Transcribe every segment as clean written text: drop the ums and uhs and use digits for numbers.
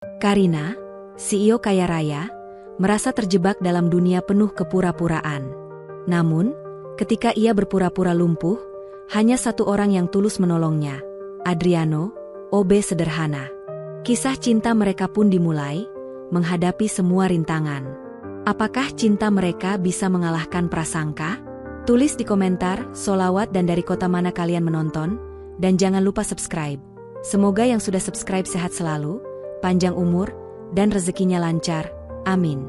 Karina, CEO kaya raya, merasa terjebak dalam dunia penuh kepura-puraan. Namun, ketika ia berpura-pura lumpuh, hanya satu orang yang tulus menolongnya, Adriano, OB sederhana. Kisah cinta mereka pun dimulai, menghadapi semua rintangan. Apakah cinta mereka bisa mengalahkan prasangka? Tulis di komentar, solawat dan dari kota mana kalian menonton, dan jangan lupa subscribe. Semoga yang sudah subscribe sehat selalu, panjang umur, dan rezekinya lancar. Amin.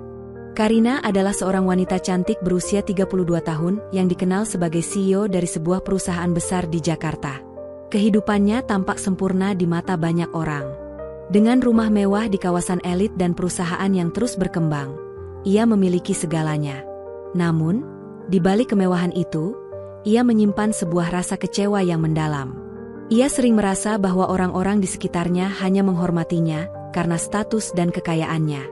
Karina adalah seorang wanita cantik berusia 32 tahun yang dikenal sebagai CEO dari sebuah perusahaan besar di Jakarta. Kehidupannya tampak sempurna di mata banyak orang. Dengan rumah mewah di kawasan elit dan perusahaan yang terus berkembang, ia memiliki segalanya. Namun, di balik kemewahan itu, ia menyimpan sebuah rasa kecewa yang mendalam. Ia sering merasa bahwa orang-orang di sekitarnya hanya menghormatinya karena status dan kekayaannya.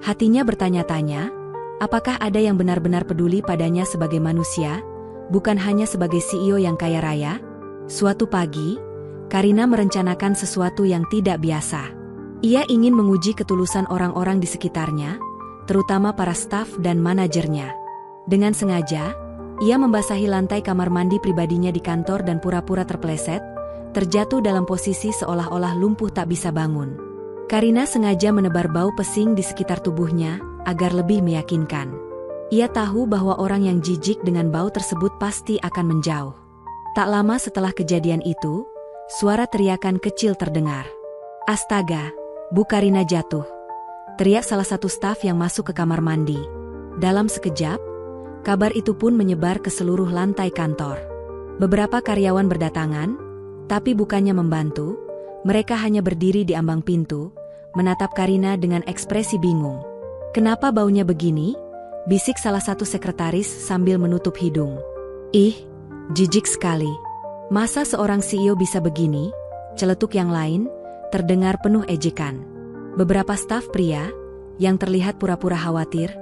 Hatinya bertanya-tanya, apakah ada yang benar-benar peduli padanya sebagai manusia, bukan hanya sebagai CEO yang kaya raya? Suatu pagi, Karina merencanakan sesuatu yang tidak biasa. Ia ingin menguji ketulusan orang-orang di sekitarnya, terutama para staf dan manajernya. Dengan sengaja, ia membasahi lantai kamar mandi pribadinya di kantor dan pura-pura terpeleset, terjatuh dalam posisi seolah-olah lumpuh tak bisa bangun. Karina sengaja menebar bau pesing di sekitar tubuhnya, agar lebih meyakinkan. Ia tahu bahwa orang yang jijik dengan bau tersebut pasti akan menjauh. Tak lama setelah kejadian itu, suara teriakan kecil terdengar. "Astaga, Bu Karina jatuh!" teriak salah satu staf yang masuk ke kamar mandi. Dalam sekejap, kabar itu pun menyebar ke seluruh lantai kantor. Beberapa karyawan berdatangan, tapi bukannya membantu, mereka hanya berdiri di ambang pintu, menatap Karina dengan ekspresi bingung. "Kenapa baunya begini?" bisik salah satu sekretaris sambil menutup hidung. "Ih, jijik sekali. Masa seorang CEO bisa begini?" celetuk yang lain, terdengar penuh ejekan. Beberapa staf pria, yang terlihat pura-pura khawatir,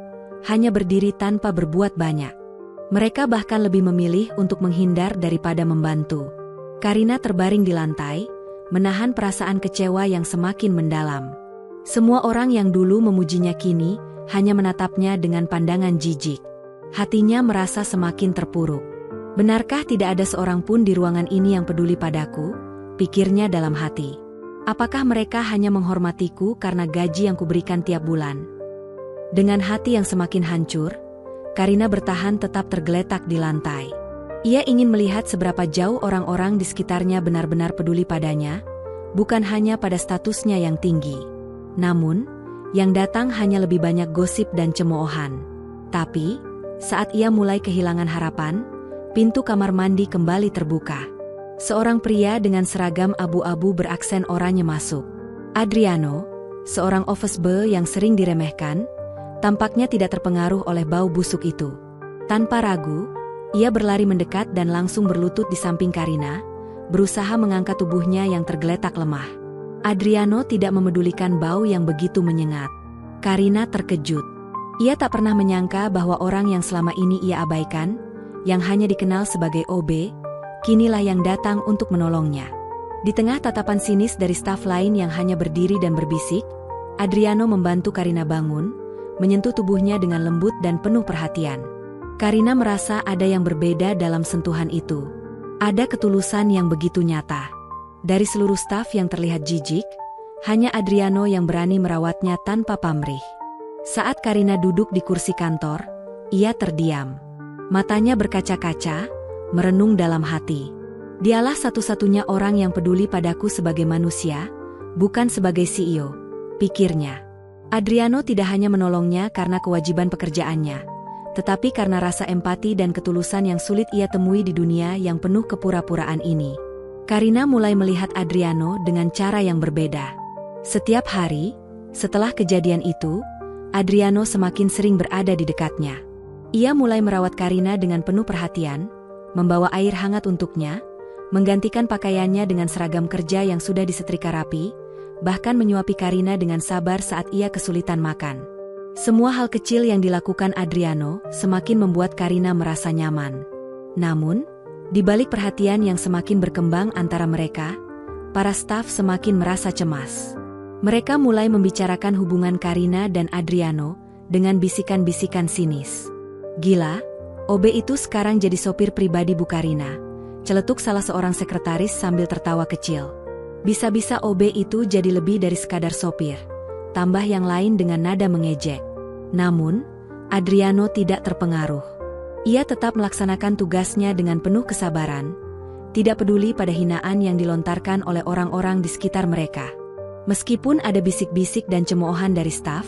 hanya berdiri tanpa berbuat banyak. Mereka bahkan lebih memilih untuk menghindar daripada membantu. Karina terbaring di lantai, menahan perasaan kecewa yang semakin mendalam. Semua orang yang dulu memujinya kini hanya menatapnya dengan pandangan jijik. Hatinya merasa semakin terpuruk. "Benarkah tidak ada seorang pun di ruangan ini yang peduli padaku?" pikirnya dalam hati. "Apakah mereka hanya menghormatiku karena gaji yang kuberikan tiap bulan?" Dengan hati yang semakin hancur, Karina bertahan tetap tergeletak di lantai. Ia ingin melihat seberapa jauh orang-orang di sekitarnya benar-benar peduli padanya, bukan hanya pada statusnya yang tinggi. Namun, yang datang hanya lebih banyak gosip dan cemoohan. Tapi, saat ia mulai kehilangan harapan, pintu kamar mandi kembali terbuka. Seorang pria dengan seragam abu-abu beraksen oranye masuk. Adriano, seorang office boy yang sering diremehkan, tampaknya tidak terpengaruh oleh bau busuk itu. Tanpa ragu, ia berlari mendekat dan langsung berlutut di samping Karina, berusaha mengangkat tubuhnya yang tergeletak lemah. Adriano tidak memedulikan bau yang begitu menyengat. Karina terkejut. Ia tak pernah menyangka bahwa orang yang selama ini ia abaikan, yang hanya dikenal sebagai OB, kinilah yang datang untuk menolongnya. Di tengah tatapan sinis dari staf lain yang hanya berdiri dan berbisik, Adriano membantu Karina bangun, menyentuh tubuhnya dengan lembut dan penuh perhatian. Karina merasa ada yang berbeda dalam sentuhan itu. Ada ketulusan yang begitu nyata. Dari seluruh staf yang terlihat jijik, hanya Adriano yang berani merawatnya tanpa pamrih. Saat Karina duduk di kursi kantor, ia terdiam. Matanya berkaca-kaca, merenung dalam hati. "Dialah satu-satunya orang yang peduli padaku sebagai manusia, bukan sebagai CEO," pikirnya. Adriano tidak hanya menolongnya karena kewajiban pekerjaannya, tetapi karena rasa empati dan ketulusan yang sulit ia temui di dunia yang penuh kepura-puraan ini. Karina mulai melihat Adriano dengan cara yang berbeda. Setiap hari, setelah kejadian itu, Adriano semakin sering berada di dekatnya. Ia mulai merawat Karina dengan penuh perhatian, membawa air hangat untuknya, menggantikan pakaiannya dengan seragam kerja yang sudah disetrika rapi, bahkan menyuapi Karina dengan sabar saat ia kesulitan makan. Semua hal kecil yang dilakukan Adriano semakin membuat Karina merasa nyaman. Namun, di balik perhatian yang semakin berkembang antara mereka, para staf semakin merasa cemas. Mereka mulai membicarakan hubungan Karina dan Adriano dengan bisikan-bisikan sinis. "Gila, OB itu sekarang jadi sopir pribadi Bu Karina," celetuk salah seorang sekretaris sambil tertawa kecil. "Bisa-bisa OB itu jadi lebih dari sekadar sopir," tambah yang lain dengan nada mengejek. Namun, Adriano tidak terpengaruh. Ia tetap melaksanakan tugasnya dengan penuh kesabaran, tidak peduli pada hinaan yang dilontarkan oleh orang-orang di sekitar mereka. Meskipun ada bisik-bisik dan cemoohan dari staf,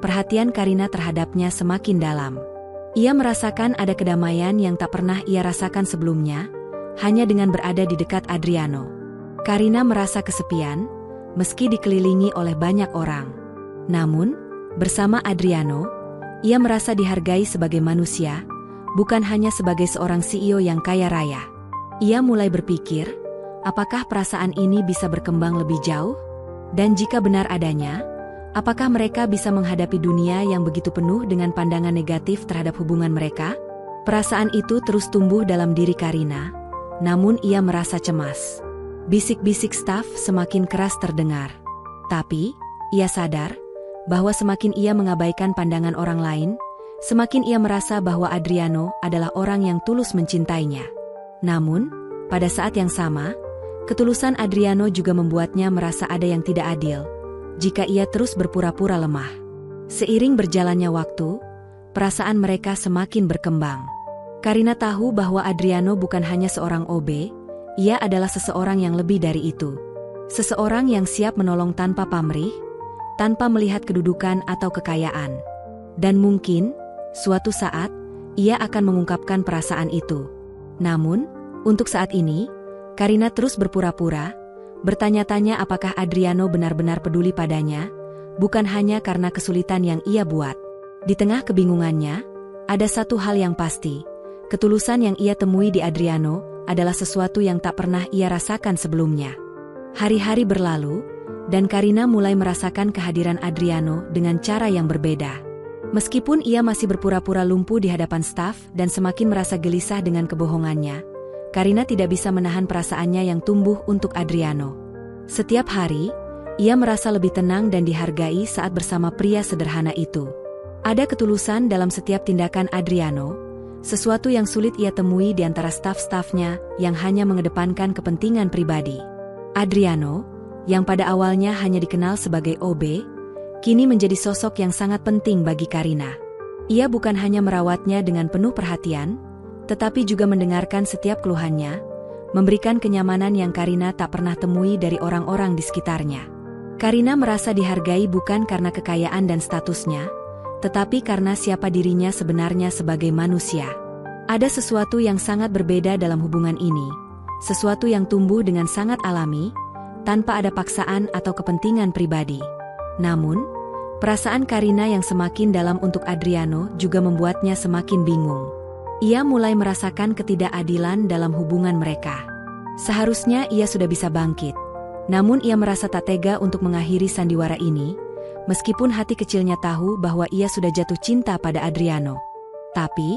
perhatian Karina terhadapnya semakin dalam. Ia merasakan ada kedamaian yang tak pernah ia rasakan sebelumnya, hanya dengan berada di dekat Adriano. Karina merasa kesepian, meski dikelilingi oleh banyak orang. Namun, bersama Adriano, ia merasa dihargai sebagai manusia, bukan hanya sebagai seorang CEO yang kaya raya. Ia mulai berpikir, apakah perasaan ini bisa berkembang lebih jauh? Dan jika benar adanya, apakah mereka bisa menghadapi dunia yang begitu penuh dengan pandangan negatif terhadap hubungan mereka? Perasaan itu terus tumbuh dalam diri Karina, namun ia merasa cemas. Bisik-bisik staf semakin keras terdengar. Tapi, ia sadar bahwa semakin ia mengabaikan pandangan orang lain, semakin ia merasa bahwa Adriano adalah orang yang tulus mencintainya. Namun, pada saat yang sama, ketulusan Adriano juga membuatnya merasa ada yang tidak adil jika ia terus berpura-pura lemah. Seiring berjalannya waktu, perasaan mereka semakin berkembang. Karina tahu bahwa Adriano bukan hanya seorang OB, ia adalah seseorang yang lebih dari itu. Seseorang yang siap menolong tanpa pamrih, tanpa melihat kedudukan atau kekayaan. Dan mungkin, suatu saat, ia akan mengungkapkan perasaan itu. Namun, untuk saat ini, Karina terus berpura-pura, bertanya-tanya apakah Adriano benar-benar peduli padanya, bukan hanya karena kesulitan yang ia buat. Di tengah kebingungannya, ada satu hal yang pasti, ketulusan yang ia temui di Adriano adalah sesuatu yang tak pernah ia rasakan sebelumnya. Hari-hari berlalu, dan Karina mulai merasakan kehadiran Adriano dengan cara yang berbeda. Meskipun ia masih berpura-pura lumpuh di hadapan staf dan semakin merasa gelisah dengan kebohongannya, Karina tidak bisa menahan perasaannya yang tumbuh untuk Adriano. Setiap hari, ia merasa lebih tenang dan dihargai saat bersama pria sederhana itu. Ada ketulusan dalam setiap tindakan Adriano, sesuatu yang sulit ia temui di antara staf-stafnya yang hanya mengedepankan kepentingan pribadi. Adriano, yang pada awalnya hanya dikenal sebagai OB, kini menjadi sosok yang sangat penting bagi Karina. Ia bukan hanya merawatnya dengan penuh perhatian, tetapi juga mendengarkan setiap keluhannya, memberikan kenyamanan yang Karina tak pernah temui dari orang-orang di sekitarnya. Karina merasa dihargai bukan karena kekayaan dan statusnya, tetapi karena siapa dirinya sebenarnya sebagai manusia. Ada sesuatu yang sangat berbeda dalam hubungan ini, sesuatu yang tumbuh dengan sangat alami, tanpa ada paksaan atau kepentingan pribadi. Namun, perasaan Karina yang semakin dalam untuk Adriano juga membuatnya semakin bingung. Ia mulai merasakan ketidakadilan dalam hubungan mereka. Seharusnya ia sudah bisa bangkit. Namun ia merasa tak tega untuk mengakhiri sandiwara ini, meskipun hati kecilnya tahu bahwa ia sudah jatuh cinta pada Adriano. Tapi,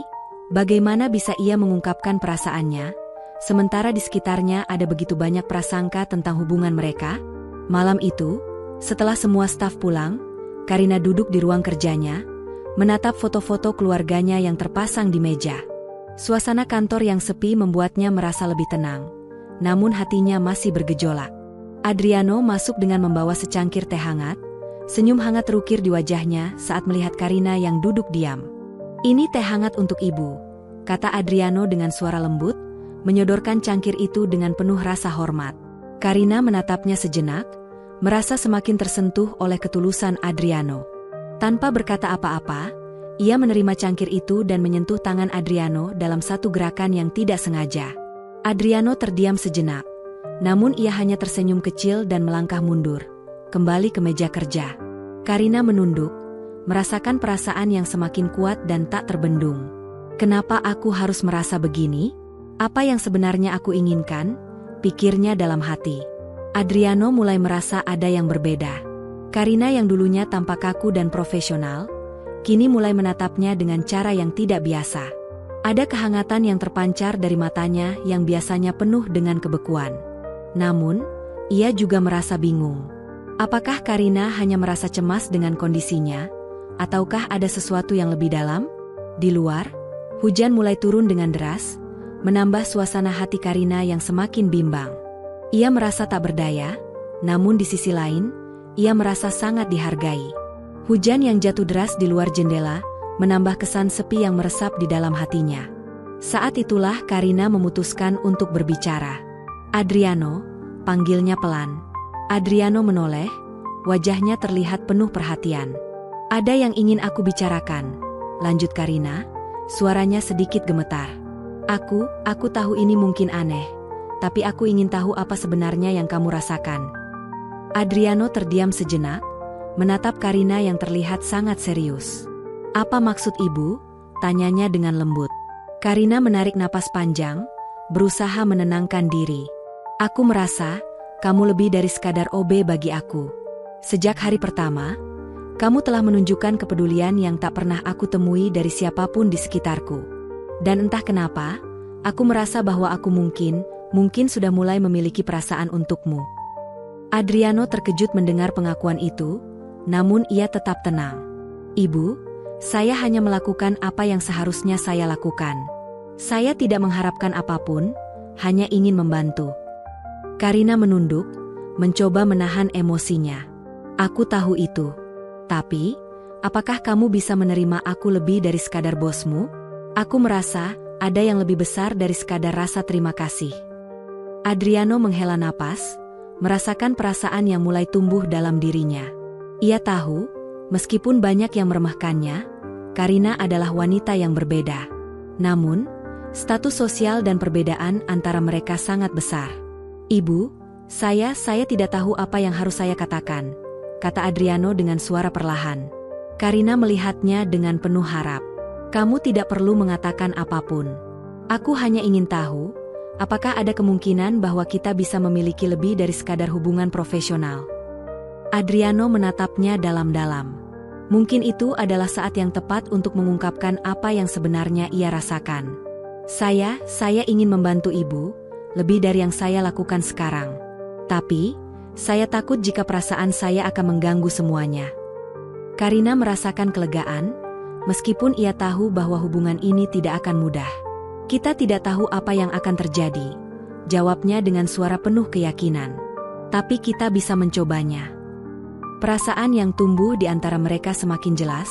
bagaimana bisa ia mengungkapkan perasaannya, sementara di sekitarnya ada begitu banyak prasangka tentang hubungan mereka? Malam itu, setelah semua staf pulang, Karina duduk di ruang kerjanya, menatap foto-foto keluarganya yang terpasang di meja. Suasana kantor yang sepi membuatnya merasa lebih tenang, namun hatinya masih bergejolak. Adriano masuk dengan membawa secangkir teh hangat, senyum hangat terukir di wajahnya saat melihat Karina yang duduk diam. "Ini teh hangat untuk ibu," kata Adriano dengan suara lembut, menyodorkan cangkir itu dengan penuh rasa hormat. Karina menatapnya sejenak, merasa semakin tersentuh oleh ketulusan Adriano. Tanpa berkata apa-apa, ia menerima cangkir itu dan menyentuh tangan Adriano dalam satu gerakan yang tidak sengaja. Adriano terdiam sejenak, namun ia hanya tersenyum kecil dan melangkah mundur, kembali ke meja kerja. Karina menunduk, merasakan perasaan yang semakin kuat dan tak terbendung. "Kenapa aku harus merasa begini? Apa yang sebenarnya aku inginkan?" pikirnya dalam hati. Adriano mulai merasa ada yang berbeda. Karina yang dulunya tampak kaku dan profesional, kini mulai menatapnya dengan cara yang tidak biasa. Ada kehangatan yang terpancar dari matanya yang biasanya penuh dengan kebekuan. Namun, ia juga merasa bingung. Apakah Karina hanya merasa cemas dengan kondisinya? Ataukah ada sesuatu yang lebih dalam? Di luar, hujan mulai turun dengan deras, menambah suasana hati Karina yang semakin bimbang. Ia merasa tak berdaya, namun di sisi lain, ia merasa sangat dihargai. Hujan yang jatuh deras di luar jendela, menambah kesan sepi yang meresap di dalam hatinya. Saat itulah Karina memutuskan untuk berbicara. "Adriano," panggilnya pelan. Adriano menoleh, wajahnya terlihat penuh perhatian. "Ada yang ingin aku bicarakan," lanjut Karina, suaranya sedikit gemetar. Aku tahu ini mungkin aneh, tapi aku ingin tahu apa sebenarnya yang kamu rasakan." Adriano terdiam sejenak, menatap Karina yang terlihat sangat serius. "Apa maksud ibu?" tanyanya dengan lembut. Karina menarik napas panjang, berusaha menenangkan diri. "Aku merasa, kamu lebih dari sekadar OB bagi aku. Sejak hari pertama, kamu telah menunjukkan kepedulian yang tak pernah aku temui dari siapapun di sekitarku. Dan entah kenapa, aku merasa bahwa aku mungkin sudah mulai memiliki perasaan untukmu." Adriano terkejut mendengar pengakuan itu, namun ia tetap tenang. "Ibu, saya hanya melakukan apa yang seharusnya saya lakukan. Saya tidak mengharapkan apapun, hanya ingin membantu." Karina menunduk, mencoba menahan emosinya. "Aku tahu itu. Tapi, apakah kamu bisa menerima aku lebih dari sekadar bosmu? Aku merasa ada yang lebih besar dari sekadar rasa terima kasih." Adriano menghela napas, merasakan perasaan yang mulai tumbuh dalam dirinya. Ia tahu, meskipun banyak yang meremehkannya, Karina adalah wanita yang berbeda. Namun, status sosial dan perbedaan antara mereka sangat besar. "Ibu, saya tidak tahu apa yang harus saya katakan," kata Adriano dengan suara perlahan. Karina melihatnya dengan penuh harap. "Kamu tidak perlu mengatakan apapun. Aku hanya ingin tahu, apakah ada kemungkinan bahwa kita bisa memiliki lebih dari sekadar hubungan profesional?" Adriano menatapnya dalam-dalam. Mungkin itu adalah saat yang tepat untuk mengungkapkan apa yang sebenarnya ia rasakan. Saya ingin membantu ibu, lebih dari yang saya lakukan sekarang. Tapi, saya takut jika perasaan saya akan mengganggu semuanya." Karina merasakan kelegaan, meskipun ia tahu bahwa hubungan ini tidak akan mudah. "Kita tidak tahu apa yang akan terjadi," jawabnya dengan suara penuh keyakinan. "Tapi kita bisa mencobanya." Perasaan yang tumbuh di antara mereka semakin jelas,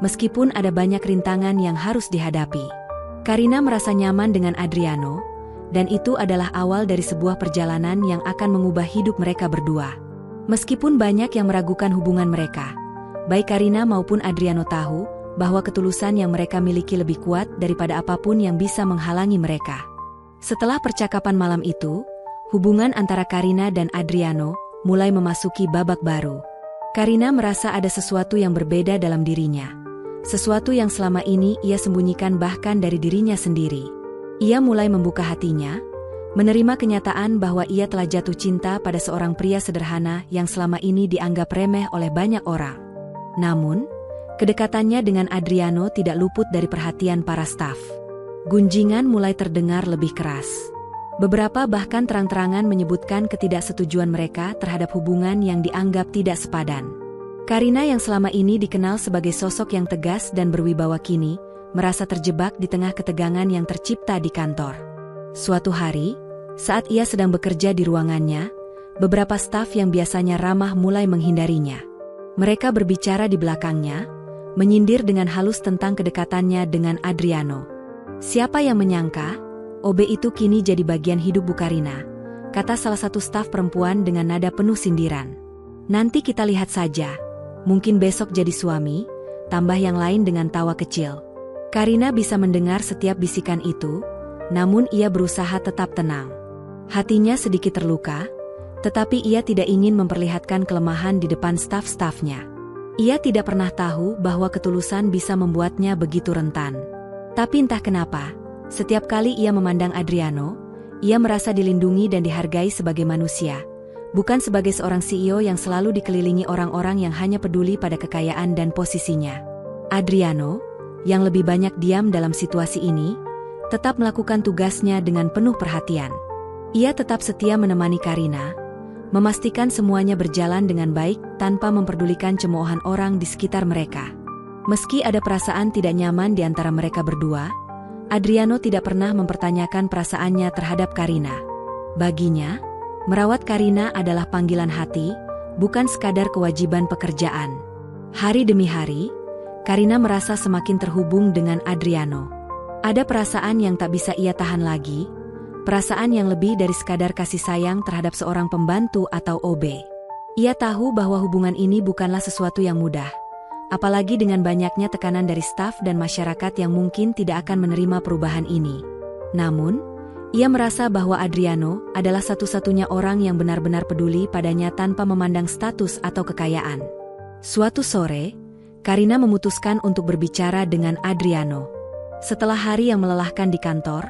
meskipun ada banyak rintangan yang harus dihadapi. Karina merasa nyaman dengan Adriano, dan itu adalah awal dari sebuah perjalanan yang akan mengubah hidup mereka berdua. Meskipun banyak yang meragukan hubungan mereka, baik Karina maupun Adriano tahu bahwa ketulusan yang mereka miliki lebih kuat daripada apapun yang bisa menghalangi mereka. Setelah percakapan malam itu, hubungan antara Karina dan Adriano mulai memasuki babak baru. Karina merasa ada sesuatu yang berbeda dalam dirinya. Sesuatu yang selama ini ia sembunyikan bahkan dari dirinya sendiri. Ia mulai membuka hatinya, menerima kenyataan bahwa ia telah jatuh cinta pada seorang pria sederhana yang selama ini dianggap remeh oleh banyak orang. Namun, kedekatannya dengan Adriano tidak luput dari perhatian para staf. Gunjingan mulai terdengar lebih keras. Beberapa bahkan terang-terangan menyebutkan ketidaksetujuan mereka terhadap hubungan yang dianggap tidak sepadan. Karina yang selama ini dikenal sebagai sosok yang tegas dan berwibawa kini, merasa terjebak di tengah ketegangan yang tercipta di kantor. Suatu hari, saat ia sedang bekerja di ruangannya, beberapa staf yang biasanya ramah mulai menghindarinya. Mereka berbicara di belakangnya, menyindir dengan halus tentang kedekatannya dengan Adriano. "Siapa yang menyangka, OB itu kini jadi bagian hidup Bu Karina," kata salah satu staf perempuan dengan nada penuh sindiran. "Nanti kita lihat saja. Mungkin besok jadi suami," tambah yang lain dengan tawa kecil. Karina bisa mendengar setiap bisikan itu, namun ia berusaha tetap tenang. Hatinya sedikit terluka, tetapi ia tidak ingin memperlihatkan kelemahan di depan staf-stafnya. Ia tidak pernah tahu bahwa ketulusan bisa membuatnya begitu rentan. Tapi entah kenapa, setiap kali ia memandang Adriano, ia merasa dilindungi dan dihargai sebagai manusia, bukan sebagai seorang CEO yang selalu dikelilingi orang-orang yang hanya peduli pada kekayaan dan posisinya. Adriano, yang lebih banyak diam dalam situasi ini, tetap melakukan tugasnya dengan penuh perhatian. Ia tetap setia menemani Karina, memastikan semuanya berjalan dengan baik tanpa memperdulikan cemoohan orang di sekitar mereka. Meski ada perasaan tidak nyaman di antara mereka berdua, Adriano tidak pernah mempertanyakan perasaannya terhadap Karina. Baginya, merawat Karina adalah panggilan hati, bukan sekadar kewajiban pekerjaan. Hari demi hari, Karina merasa semakin terhubung dengan Adriano. Ada perasaan yang tak bisa ia tahan lagi, perasaan yang lebih dari sekadar kasih sayang terhadap seorang pembantu atau OB. Ia tahu bahwa hubungan ini bukanlah sesuatu yang mudah, apalagi dengan banyaknya tekanan dari staf dan masyarakat yang mungkin tidak akan menerima perubahan ini. Namun, ia merasa bahwa Adriano adalah satu-satunya orang yang benar-benar peduli padanya tanpa memandang status atau kekayaan. Suatu sore, Karina memutuskan untuk berbicara dengan Adriano. Setelah hari yang melelahkan di kantor,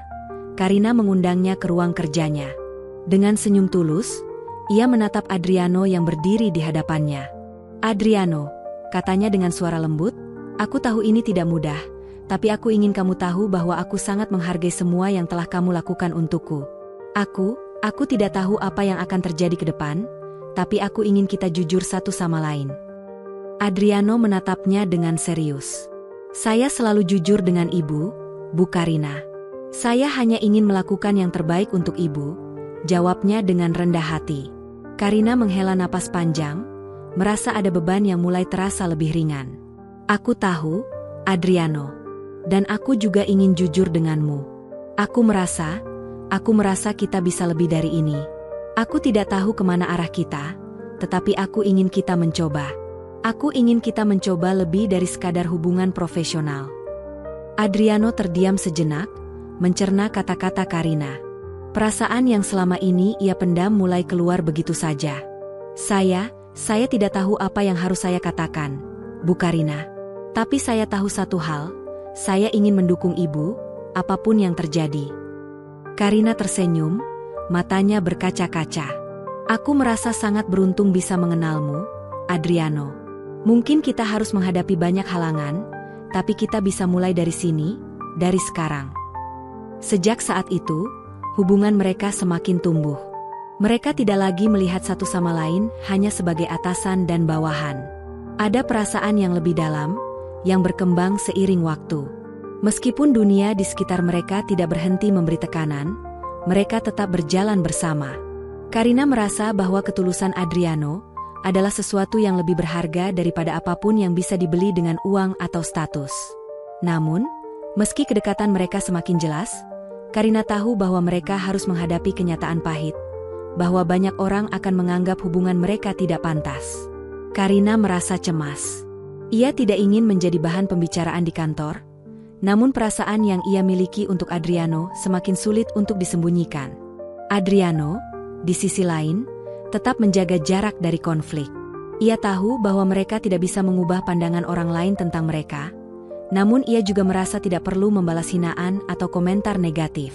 Karina mengundangnya ke ruang kerjanya. Dengan senyum tulus, ia menatap Adriano yang berdiri di hadapannya. "Adriano," katanya dengan suara lembut, "aku tahu ini tidak mudah, tapi aku ingin kamu tahu bahwa aku sangat menghargai semua yang telah kamu lakukan untukku. Aku tidak tahu apa yang akan terjadi ke depan, tapi aku ingin kita jujur satu sama lain." Adriano menatapnya dengan serius. "Saya selalu jujur dengan ibu, Bu Karina. Saya hanya ingin melakukan yang terbaik untuk ibu," jawabnya dengan rendah hati. Karina menghela napas panjang, merasa ada beban yang mulai terasa lebih ringan. "Aku tahu, Adriano. Dan aku juga ingin jujur denganmu. Aku merasa kita bisa lebih dari ini. Aku tidak tahu kemana arah kita, tetapi aku ingin kita mencoba. Aku ingin kita mencoba lebih dari sekadar hubungan profesional." Adriano terdiam sejenak, mencerna kata-kata Karina. Perasaan yang selama ini ia pendam mulai keluar begitu saja. Saya tidak tahu apa yang harus saya katakan, Bu Karina. Tapi saya tahu satu hal, saya ingin mendukung ibu, apapun yang terjadi." Karina tersenyum, matanya berkaca-kaca. "Aku merasa sangat beruntung bisa mengenalmu, Adriano. Mungkin kita harus menghadapi banyak halangan, tapi kita bisa mulai dari sini, dari sekarang." Sejak saat itu, hubungan mereka semakin tumbuh. Mereka tidak lagi melihat satu sama lain hanya sebagai atasan dan bawahan. Ada perasaan yang lebih dalam, yang berkembang seiring waktu. Meskipun dunia di sekitar mereka tidak berhenti memberi tekanan, mereka tetap berjalan bersama. Karina merasa bahwa ketulusan Adriano adalah sesuatu yang lebih berharga daripada apapun yang bisa dibeli dengan uang atau status. Namun, meski kedekatan mereka semakin jelas, Karina tahu bahwa mereka harus menghadapi kenyataan pahit, bahwa banyak orang akan menganggap hubungan mereka tidak pantas. Karina merasa cemas. Ia tidak ingin menjadi bahan pembicaraan di kantor, namun perasaan yang ia miliki untuk Adriano semakin sulit untuk disembunyikan. Adriano, di sisi lain, tetap menjaga jarak dari konflik. Ia tahu bahwa mereka tidak bisa mengubah pandangan orang lain tentang mereka, namun ia juga merasa tidak perlu membalas hinaan atau komentar negatif.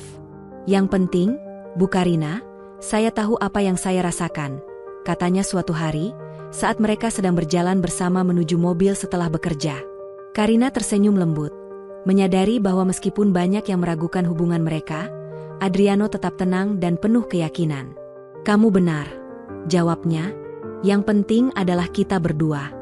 "Yang penting, Bu Karina, saya tahu apa yang saya rasakan," katanya suatu hari, saat mereka sedang berjalan bersama menuju mobil setelah bekerja. Karina tersenyum lembut, menyadari bahwa meskipun banyak yang meragukan hubungan mereka, Adriano tetap tenang dan penuh keyakinan. "Kamu benar," jawabnya, "yang penting adalah kita berdua."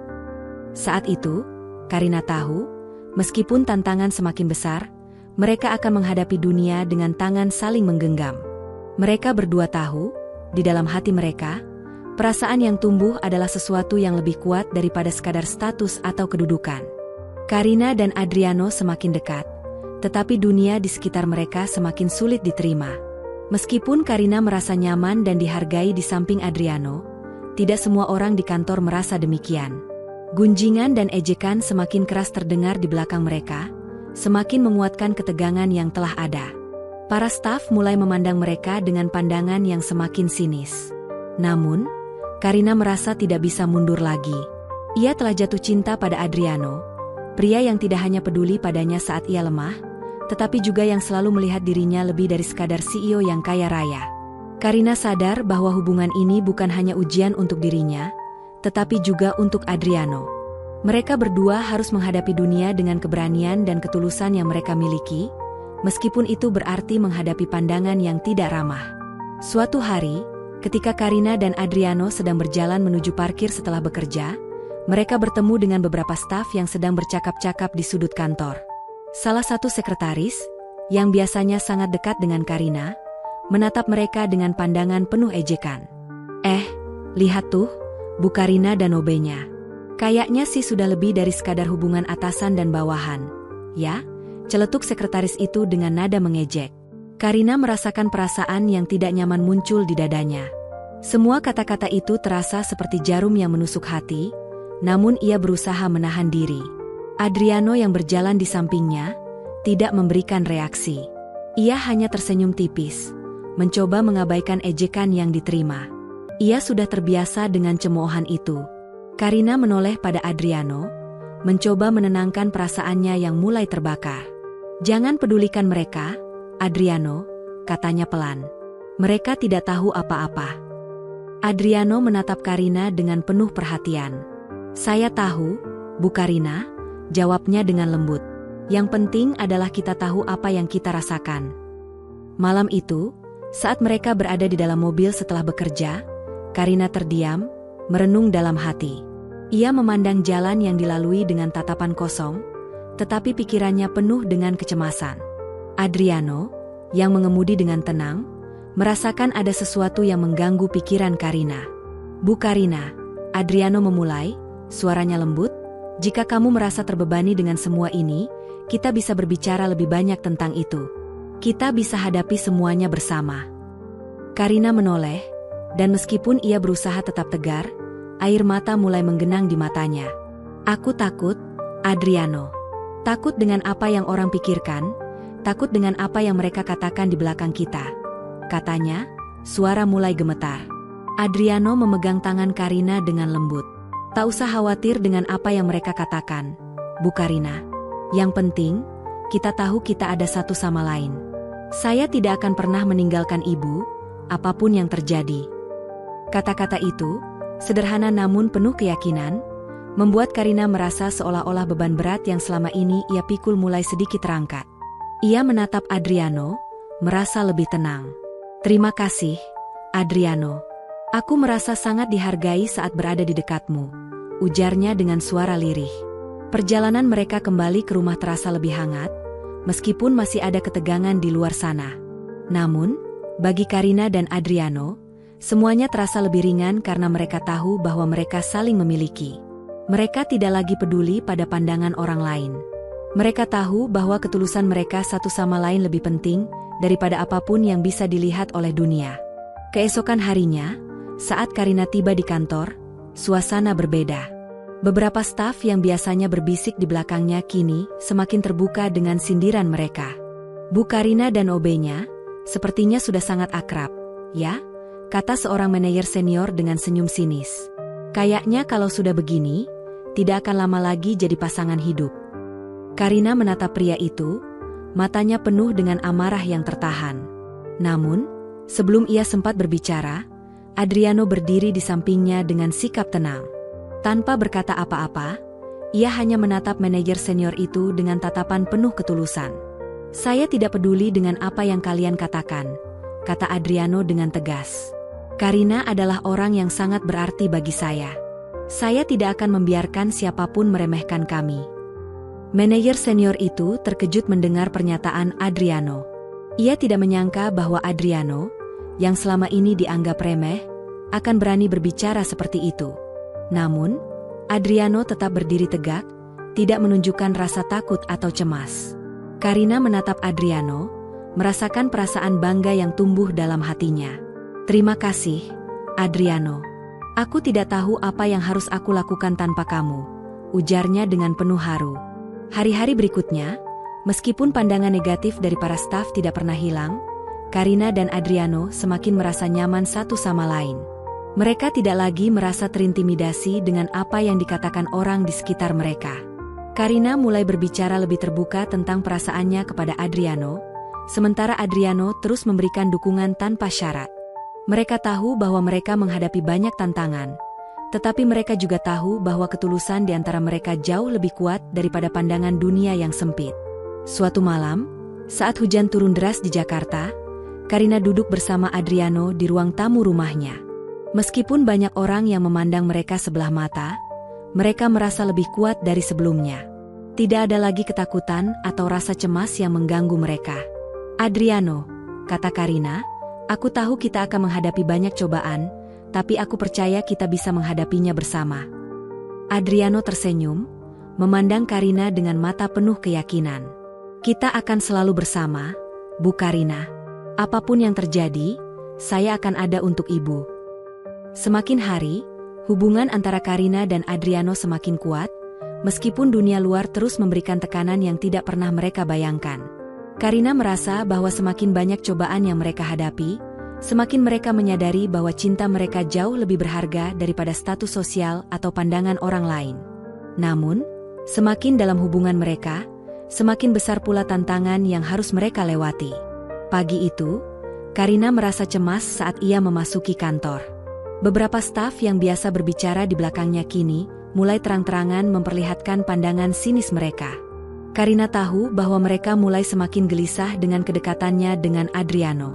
Saat itu, Karina tahu, meskipun tantangan semakin besar, mereka akan menghadapi dunia dengan tangan saling menggenggam. Mereka berdua tahu, di dalam hati mereka, perasaan yang tumbuh adalah sesuatu yang lebih kuat daripada sekadar status atau kedudukan. Karina dan Adriano semakin dekat, tetapi dunia di sekitar mereka semakin sulit diterima. Meskipun Karina merasa nyaman dan dihargai di samping Adriano, tidak semua orang di kantor merasa demikian. Gunjingan dan ejekan semakin keras terdengar di belakang mereka, semakin menguatkan ketegangan yang telah ada. Para staf mulai memandang mereka dengan pandangan yang semakin sinis. Namun, Karina merasa tidak bisa mundur lagi. Ia telah jatuh cinta pada Adriano, pria yang tidak hanya peduli padanya saat ia lemah, tetapi juga yang selalu melihat dirinya lebih dari sekadar CEO yang kaya raya. Karina sadar bahwa hubungan ini bukan hanya ujian untuk dirinya, tetapi juga untuk Adriano. Mereka berdua harus menghadapi dunia dengan keberanian dan ketulusan yang mereka miliki, meskipun itu berarti menghadapi pandangan yang tidak ramah. Suatu hari, Ketika Karina dan Adriano sedang berjalan menuju parkir setelah bekerja, mereka bertemu dengan beberapa staf yang sedang bercakap-cakap di sudut kantor. Salah satu sekretaris, yang biasanya sangat dekat dengan Karina, menatap mereka dengan pandangan penuh ejekan. Lihat tuh, Bu Karina dan OB-nya. Kayaknya sih sudah lebih dari sekadar hubungan atasan dan bawahan. Ya, celetuk sekretaris itu dengan nada mengejek. Karina merasakan perasaan yang tidak nyaman muncul di dadanya. Semua kata-kata itu terasa seperti jarum yang menusuk hati, namun ia berusaha menahan diri. Adriano yang berjalan di sampingnya tidak memberikan reaksi. Ia hanya tersenyum tipis, mencoba mengabaikan ejekan yang diterima. Ia sudah terbiasa dengan cemoohan itu. Karina menoleh pada Adriano, mencoba menenangkan perasaannya yang mulai terbakar. "Jangan pedulikan mereka, Adriano," katanya pelan. "Mereka tidak tahu apa-apa." Adriano menatap Karina dengan penuh perhatian. "Saya tahu, Bu Karina," jawabnya dengan lembut. "Yang penting adalah kita tahu apa yang kita rasakan." Malam itu, saat mereka berada di dalam mobil setelah bekerja, Karina terdiam, merenung dalam hati. Ia memandang jalan yang dilalui dengan tatapan kosong, tetapi pikirannya penuh dengan kecemasan. Adriano, yang mengemudi dengan tenang, merasakan ada sesuatu yang mengganggu pikiran Karina. "Bu Karina," Adriano memulai, suaranya lembut, "jika kamu merasa terbebani dengan semua ini, kita bisa berbicara lebih banyak tentang itu. Kita bisa hadapi semuanya bersama." Karina menoleh, dan meskipun ia berusaha tetap tegar, air mata mulai menggenang di matanya. "Aku takut, Adriano. Takut dengan apa yang orang pikirkan, takut dengan apa yang mereka katakan di belakang kita," katanya, suara mulai gemetar. Adriano memegang tangan Karina dengan lembut. "Tak usah khawatir dengan apa yang mereka katakan, Bu Karina. Yang penting, kita tahu kita ada satu sama lain. Saya tidak akan pernah meninggalkan ibu, apapun yang terjadi." Kata-kata itu, sederhana namun penuh keyakinan, membuat Karina merasa seolah-olah beban berat yang selama ini ia pikul mulai sedikit terangkat. Ia menatap Adriano, merasa lebih tenang. "Terima kasih, Adriano. Aku merasa sangat dihargai saat berada di dekatmu," ujarnya dengan suara lirih. Perjalanan mereka kembali ke rumah terasa lebih hangat, meskipun masih ada ketegangan di luar sana. Namun, bagi Karina dan Adriano, semuanya terasa lebih ringan karena mereka tahu bahwa mereka saling memiliki. Mereka tidak lagi peduli pada pandangan orang lain. Mereka tahu bahwa ketulusan mereka satu sama lain lebih penting daripada apapun yang bisa dilihat oleh dunia. Keesokan harinya, saat Karina tiba di kantor, suasana berbeda. Beberapa staf yang biasanya berbisik di belakangnya kini semakin terbuka dengan sindiran mereka. "Bu Karina dan OB-nya, sepertinya sudah sangat akrab, ya?" kata seorang manajer senior dengan senyum sinis. "Kayaknya kalau sudah begini, tidak akan lama lagi jadi pasangan hidup." Karina menatap pria itu, matanya penuh dengan amarah yang tertahan. Namun, sebelum ia sempat berbicara, Adriano berdiri di sampingnya dengan sikap tenang. Tanpa berkata apa-apa, ia hanya menatap manajer senior itu dengan tatapan penuh ketulusan. "Saya tidak peduli dengan apa yang kalian katakan," kata Adriano dengan tegas. "Karina adalah orang yang sangat berarti bagi saya. Saya tidak akan membiarkan siapapun meremehkan kami." Manajer senior itu terkejut mendengar pernyataan Adriano. Ia tidak menyangka bahwa Adriano, yang selama ini dianggap remeh, akan berani berbicara seperti itu. Namun, Adriano tetap berdiri tegak, tidak menunjukkan rasa takut atau cemas. Karina menatap Adriano, merasakan perasaan bangga yang tumbuh dalam hatinya. "Terima kasih, Adriano. Aku tidak tahu apa yang harus aku lakukan tanpa kamu," ujarnya dengan penuh haru. Hari-hari berikutnya, meskipun pandangan negatif dari para staf tidak pernah hilang, Karina dan Adriano semakin merasa nyaman satu sama lain. Mereka tidak lagi merasa terintimidasi dengan apa yang dikatakan orang di sekitar mereka. Karina mulai berbicara lebih terbuka tentang perasaannya kepada Adriano, sementara Adriano terus memberikan dukungan tanpa syarat. Mereka tahu bahwa mereka menghadapi banyak tantangan, tetapi mereka juga tahu bahwa ketulusan di antara mereka jauh lebih kuat daripada pandangan dunia yang sempit. Suatu malam, saat hujan turun deras di Jakarta, Karina duduk bersama Adriano di ruang tamu rumahnya. Meskipun banyak orang yang memandang mereka sebelah mata, mereka merasa lebih kuat dari sebelumnya. Tidak ada lagi ketakutan atau rasa cemas yang mengganggu mereka. Adriano, kata Karina, aku tahu kita akan menghadapi banyak cobaan, tapi aku percaya kita bisa menghadapinya bersama. Adriano tersenyum, memandang Karina dengan mata penuh keyakinan. Kita akan selalu bersama, Bu Karina. Apapun yang terjadi, saya akan ada untuk ibu. Semakin hari, hubungan antara Karina dan Adriano semakin kuat, meskipun dunia luar terus memberikan tekanan yang tidak pernah mereka bayangkan. Karina merasa bahwa semakin banyak cobaan yang mereka hadapi, semakin mereka menyadari bahwa cinta mereka jauh lebih berharga daripada status sosial atau pandangan orang lain. Namun, semakin dalam hubungan mereka, semakin besar pula tantangan yang harus mereka lewati. Pagi itu, Karina merasa cemas saat ia memasuki kantor. Beberapa staf yang biasa berbicara di belakangnya kini mulai terang-terangan memperlihatkan pandangan sinis mereka. Karina tahu bahwa mereka mulai semakin gelisah dengan kedekatannya dengan Adriano.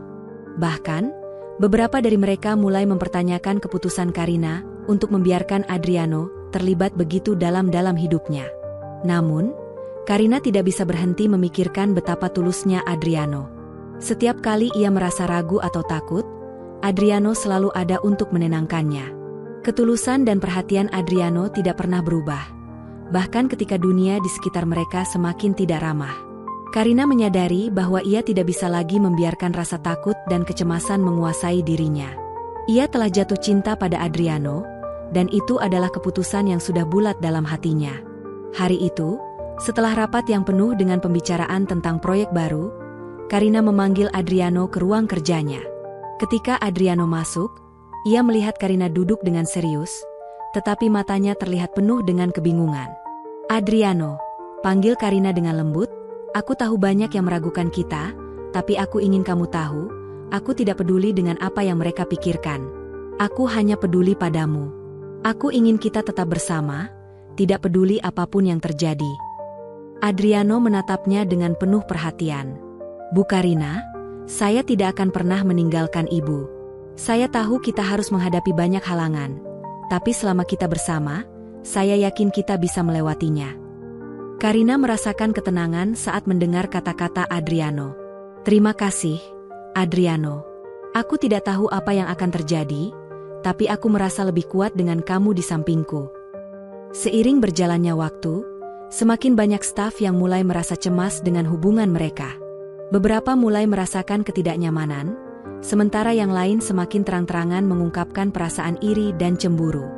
Bahkan, beberapa dari mereka mulai mempertanyakan keputusan Karina untuk membiarkan Adriano terlibat begitu dalam hidupnya. Namun, Karina tidak bisa berhenti memikirkan betapa tulusnya Adriano. Setiap kali ia merasa ragu atau takut, Adriano selalu ada untuk menenangkannya. Ketulusan dan perhatian Adriano tidak pernah berubah, bahkan ketika dunia di sekitar mereka semakin tidak ramah. Karina menyadari bahwa ia tidak bisa lagi membiarkan rasa takut dan kecemasan menguasai dirinya. Ia telah jatuh cinta pada Adriano, dan itu adalah keputusan yang sudah bulat dalam hatinya. Hari itu, setelah rapat yang penuh dengan pembicaraan tentang proyek baru, Karina memanggil Adriano ke ruang kerjanya. Ketika Adriano masuk, ia melihat Karina duduk dengan serius, tetapi matanya terlihat penuh dengan kebingungan. Adriano, panggil Karina dengan lembut, aku tahu banyak yang meragukan kita, tapi aku ingin kamu tahu, aku tidak peduli dengan apa yang mereka pikirkan. Aku hanya peduli padamu. Aku ingin kita tetap bersama, tidak peduli apapun yang terjadi. Adriano menatapnya dengan penuh perhatian. Bu Karina, saya tidak akan pernah meninggalkan ibu. Saya tahu kita harus menghadapi banyak halangan, tapi selama kita bersama, saya yakin kita bisa melewatinya. Karina merasakan ketenangan saat mendengar kata-kata Adriano. Terima kasih, Adriano. Aku tidak tahu apa yang akan terjadi, tapi aku merasa lebih kuat dengan kamu di sampingku. Seiring berjalannya waktu, semakin banyak staf yang mulai merasa cemas dengan hubungan mereka. Beberapa mulai merasakan ketidaknyamanan, sementara yang lain semakin terang-terangan mengungkapkan perasaan iri dan cemburu.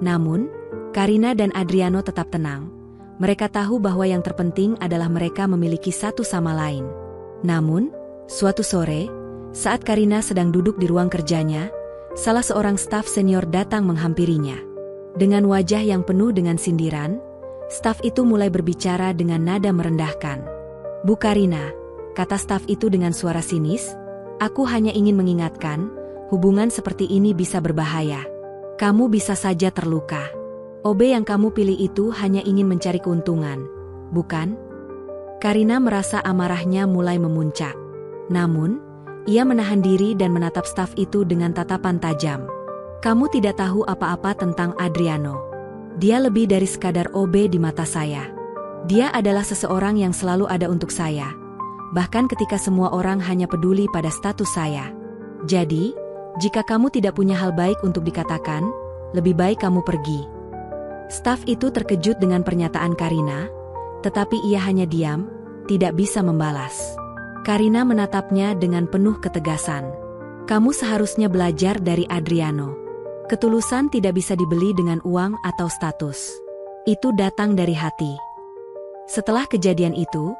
Namun, Karina dan Adriano tetap tenang. Mereka tahu bahwa yang terpenting adalah mereka memiliki satu sama lain. Namun, suatu sore, saat Karina sedang duduk di ruang kerjanya, salah seorang staf senior datang menghampirinya. Dengan wajah yang penuh dengan sindiran, staf itu mulai berbicara dengan nada merendahkan. Bu Karina, kata staf itu dengan suara sinis, aku hanya ingin mengingatkan, hubungan seperti ini bisa berbahaya. Kamu bisa saja terluka. OB yang kamu pilih itu hanya ingin mencari keuntungan, bukan? Karina merasa amarahnya mulai memuncak. Namun, ia menahan diri dan menatap staf itu dengan tatapan tajam. Kamu tidak tahu apa-apa tentang Adriano. Dia lebih dari sekadar OB di mata saya. Dia adalah seseorang yang selalu ada untuk saya. Bahkan ketika semua orang hanya peduli pada status saya. Jadi, jika kamu tidak punya hal baik untuk dikatakan, lebih baik kamu pergi. Staf itu terkejut dengan pernyataan Karina, tetapi ia hanya diam, tidak bisa membalas. Karina menatapnya dengan penuh ketegasan. Kamu seharusnya belajar dari Adriano. Ketulusan tidak bisa dibeli dengan uang atau status. Itu datang dari hati. Setelah kejadian itu,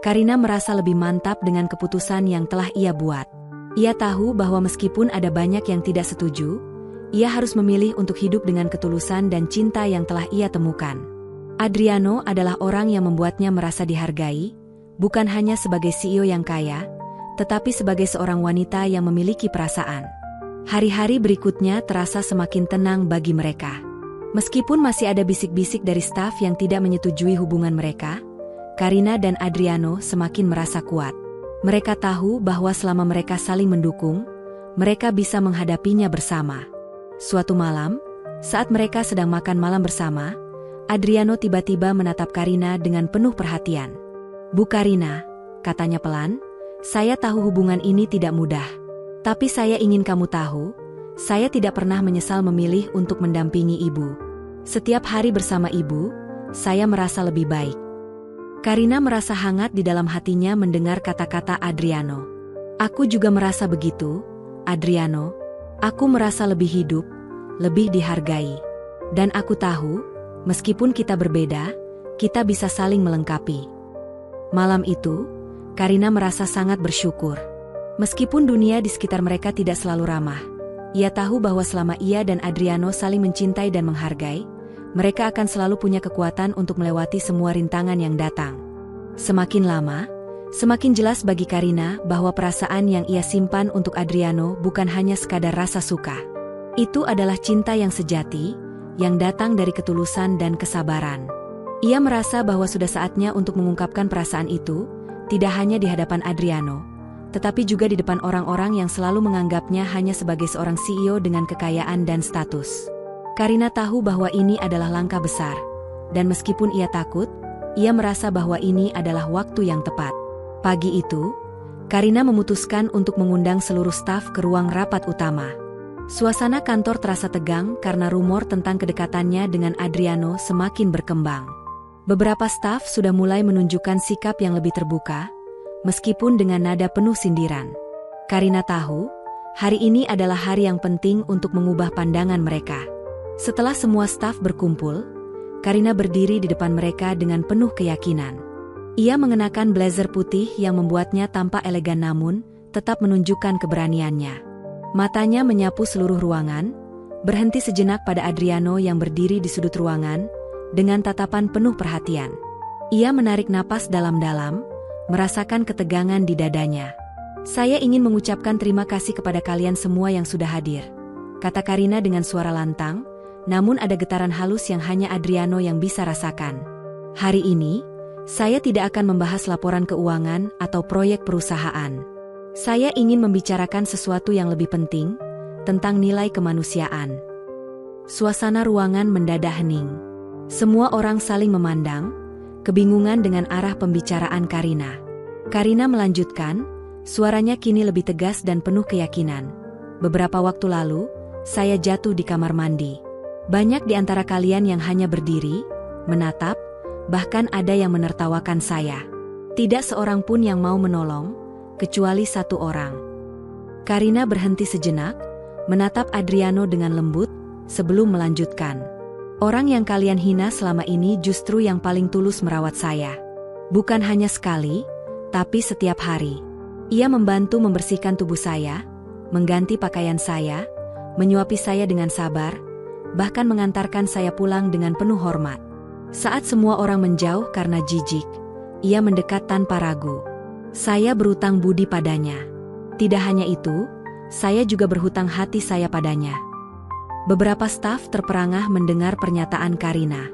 Karina merasa lebih mantap dengan keputusan yang telah ia buat. Ia tahu bahwa meskipun ada banyak yang tidak setuju, ia harus memilih untuk hidup dengan ketulusan dan cinta yang telah ia temukan. Adriano adalah orang yang membuatnya merasa dihargai, bukan hanya sebagai CEO yang kaya, tetapi sebagai seorang wanita yang memiliki perasaan. Hari-hari berikutnya terasa semakin tenang bagi mereka. Meskipun masih ada bisik-bisik dari staf yang tidak menyetujui hubungan mereka, Karina dan Adriano semakin merasa kuat. Mereka tahu bahwa selama mereka saling mendukung, mereka bisa menghadapinya bersama. Suatu malam, saat mereka sedang makan malam bersama, Adriano tiba-tiba menatap Karina dengan penuh perhatian. "Bu Karina," katanya pelan, "saya tahu hubungan ini tidak mudah. Tapi saya ingin kamu tahu, saya tidak pernah menyesal memilih untuk mendampingi ibu. Setiap hari bersama ibu, saya merasa lebih baik." Karina merasa hangat di dalam hatinya mendengar kata-kata Adriano. "Aku juga merasa begitu, Adriano. Aku merasa lebih hidup, lebih dihargai. Dan aku tahu, meskipun kita berbeda, kita bisa saling melengkapi." Malam itu, Karina merasa sangat bersyukur. Meskipun dunia di sekitar mereka tidak selalu ramah, ia tahu bahwa selama ia dan Adriano saling mencintai dan menghargai, mereka akan selalu punya kekuatan untuk melewati semua rintangan yang datang. Semakin lama, semakin jelas bagi Karina bahwa perasaan yang ia simpan untuk Adriano bukan hanya sekadar rasa suka. Itu adalah cinta yang sejati, yang datang dari ketulusan dan kesabaran. Ia merasa bahwa sudah saatnya untuk mengungkapkan perasaan itu, tidak hanya di hadapan Adriano, tetapi juga di depan orang-orang yang selalu menganggapnya hanya sebagai seorang CEO dengan kekayaan dan status. Karina tahu bahwa ini adalah langkah besar, dan meskipun ia takut, ia merasa bahwa ini adalah waktu yang tepat. Pagi itu, Karina memutuskan untuk mengundang seluruh staf ke ruang rapat utama. Suasana kantor terasa tegang karena rumor tentang kedekatannya dengan Adriano semakin berkembang. Beberapa staf sudah mulai menunjukkan sikap yang lebih terbuka, meskipun dengan nada penuh sindiran. Karina tahu, hari ini adalah hari yang penting untuk mengubah pandangan mereka. Setelah semua staf berkumpul, Karina berdiri di depan mereka dengan penuh keyakinan. Ia mengenakan blazer putih yang membuatnya tampak elegan namun tetap menunjukkan keberaniannya. Matanya menyapu seluruh ruangan, berhenti sejenak pada Adriano yang berdiri di sudut ruangan, dengan tatapan penuh perhatian. Ia menarik napas dalam-dalam, merasakan ketegangan di dadanya. "Saya ingin mengucapkan terima kasih kepada kalian semua yang sudah hadir," kata Karina dengan suara lantang, namun ada getaran halus yang hanya Adriano yang bisa rasakan. "Hari ini, saya tidak akan membahas laporan keuangan atau proyek perusahaan. Saya ingin membicarakan sesuatu yang lebih penting, tentang nilai kemanusiaan." Suasana ruangan mendadak hening. Semua orang saling memandang, kebingungan dengan arah pembicaraan Karina. Karina melanjutkan, suaranya kini lebih tegas dan penuh keyakinan. "Beberapa waktu lalu, saya jatuh di kamar mandi. Banyak di antara kalian yang hanya berdiri, menatap, bahkan ada yang menertawakan saya. Tidak seorang pun yang mau menolong, kecuali satu orang." Karina berhenti sejenak, menatap Adriano dengan lembut, sebelum melanjutkan. "Orang yang kalian hina selama ini justru yang paling tulus merawat saya. Bukan hanya sekali, tapi setiap hari. Ia membantu membersihkan tubuh saya, mengganti pakaian saya, menyuapi saya dengan sabar, bahkan mengantarkan saya pulang dengan penuh hormat. Saat semua orang menjauh karena jijik, ia mendekat tanpa ragu. Saya berhutang budi padanya. Tidak hanya itu, saya juga berhutang hati saya padanya." Beberapa staf terperangah mendengar pernyataan Karina.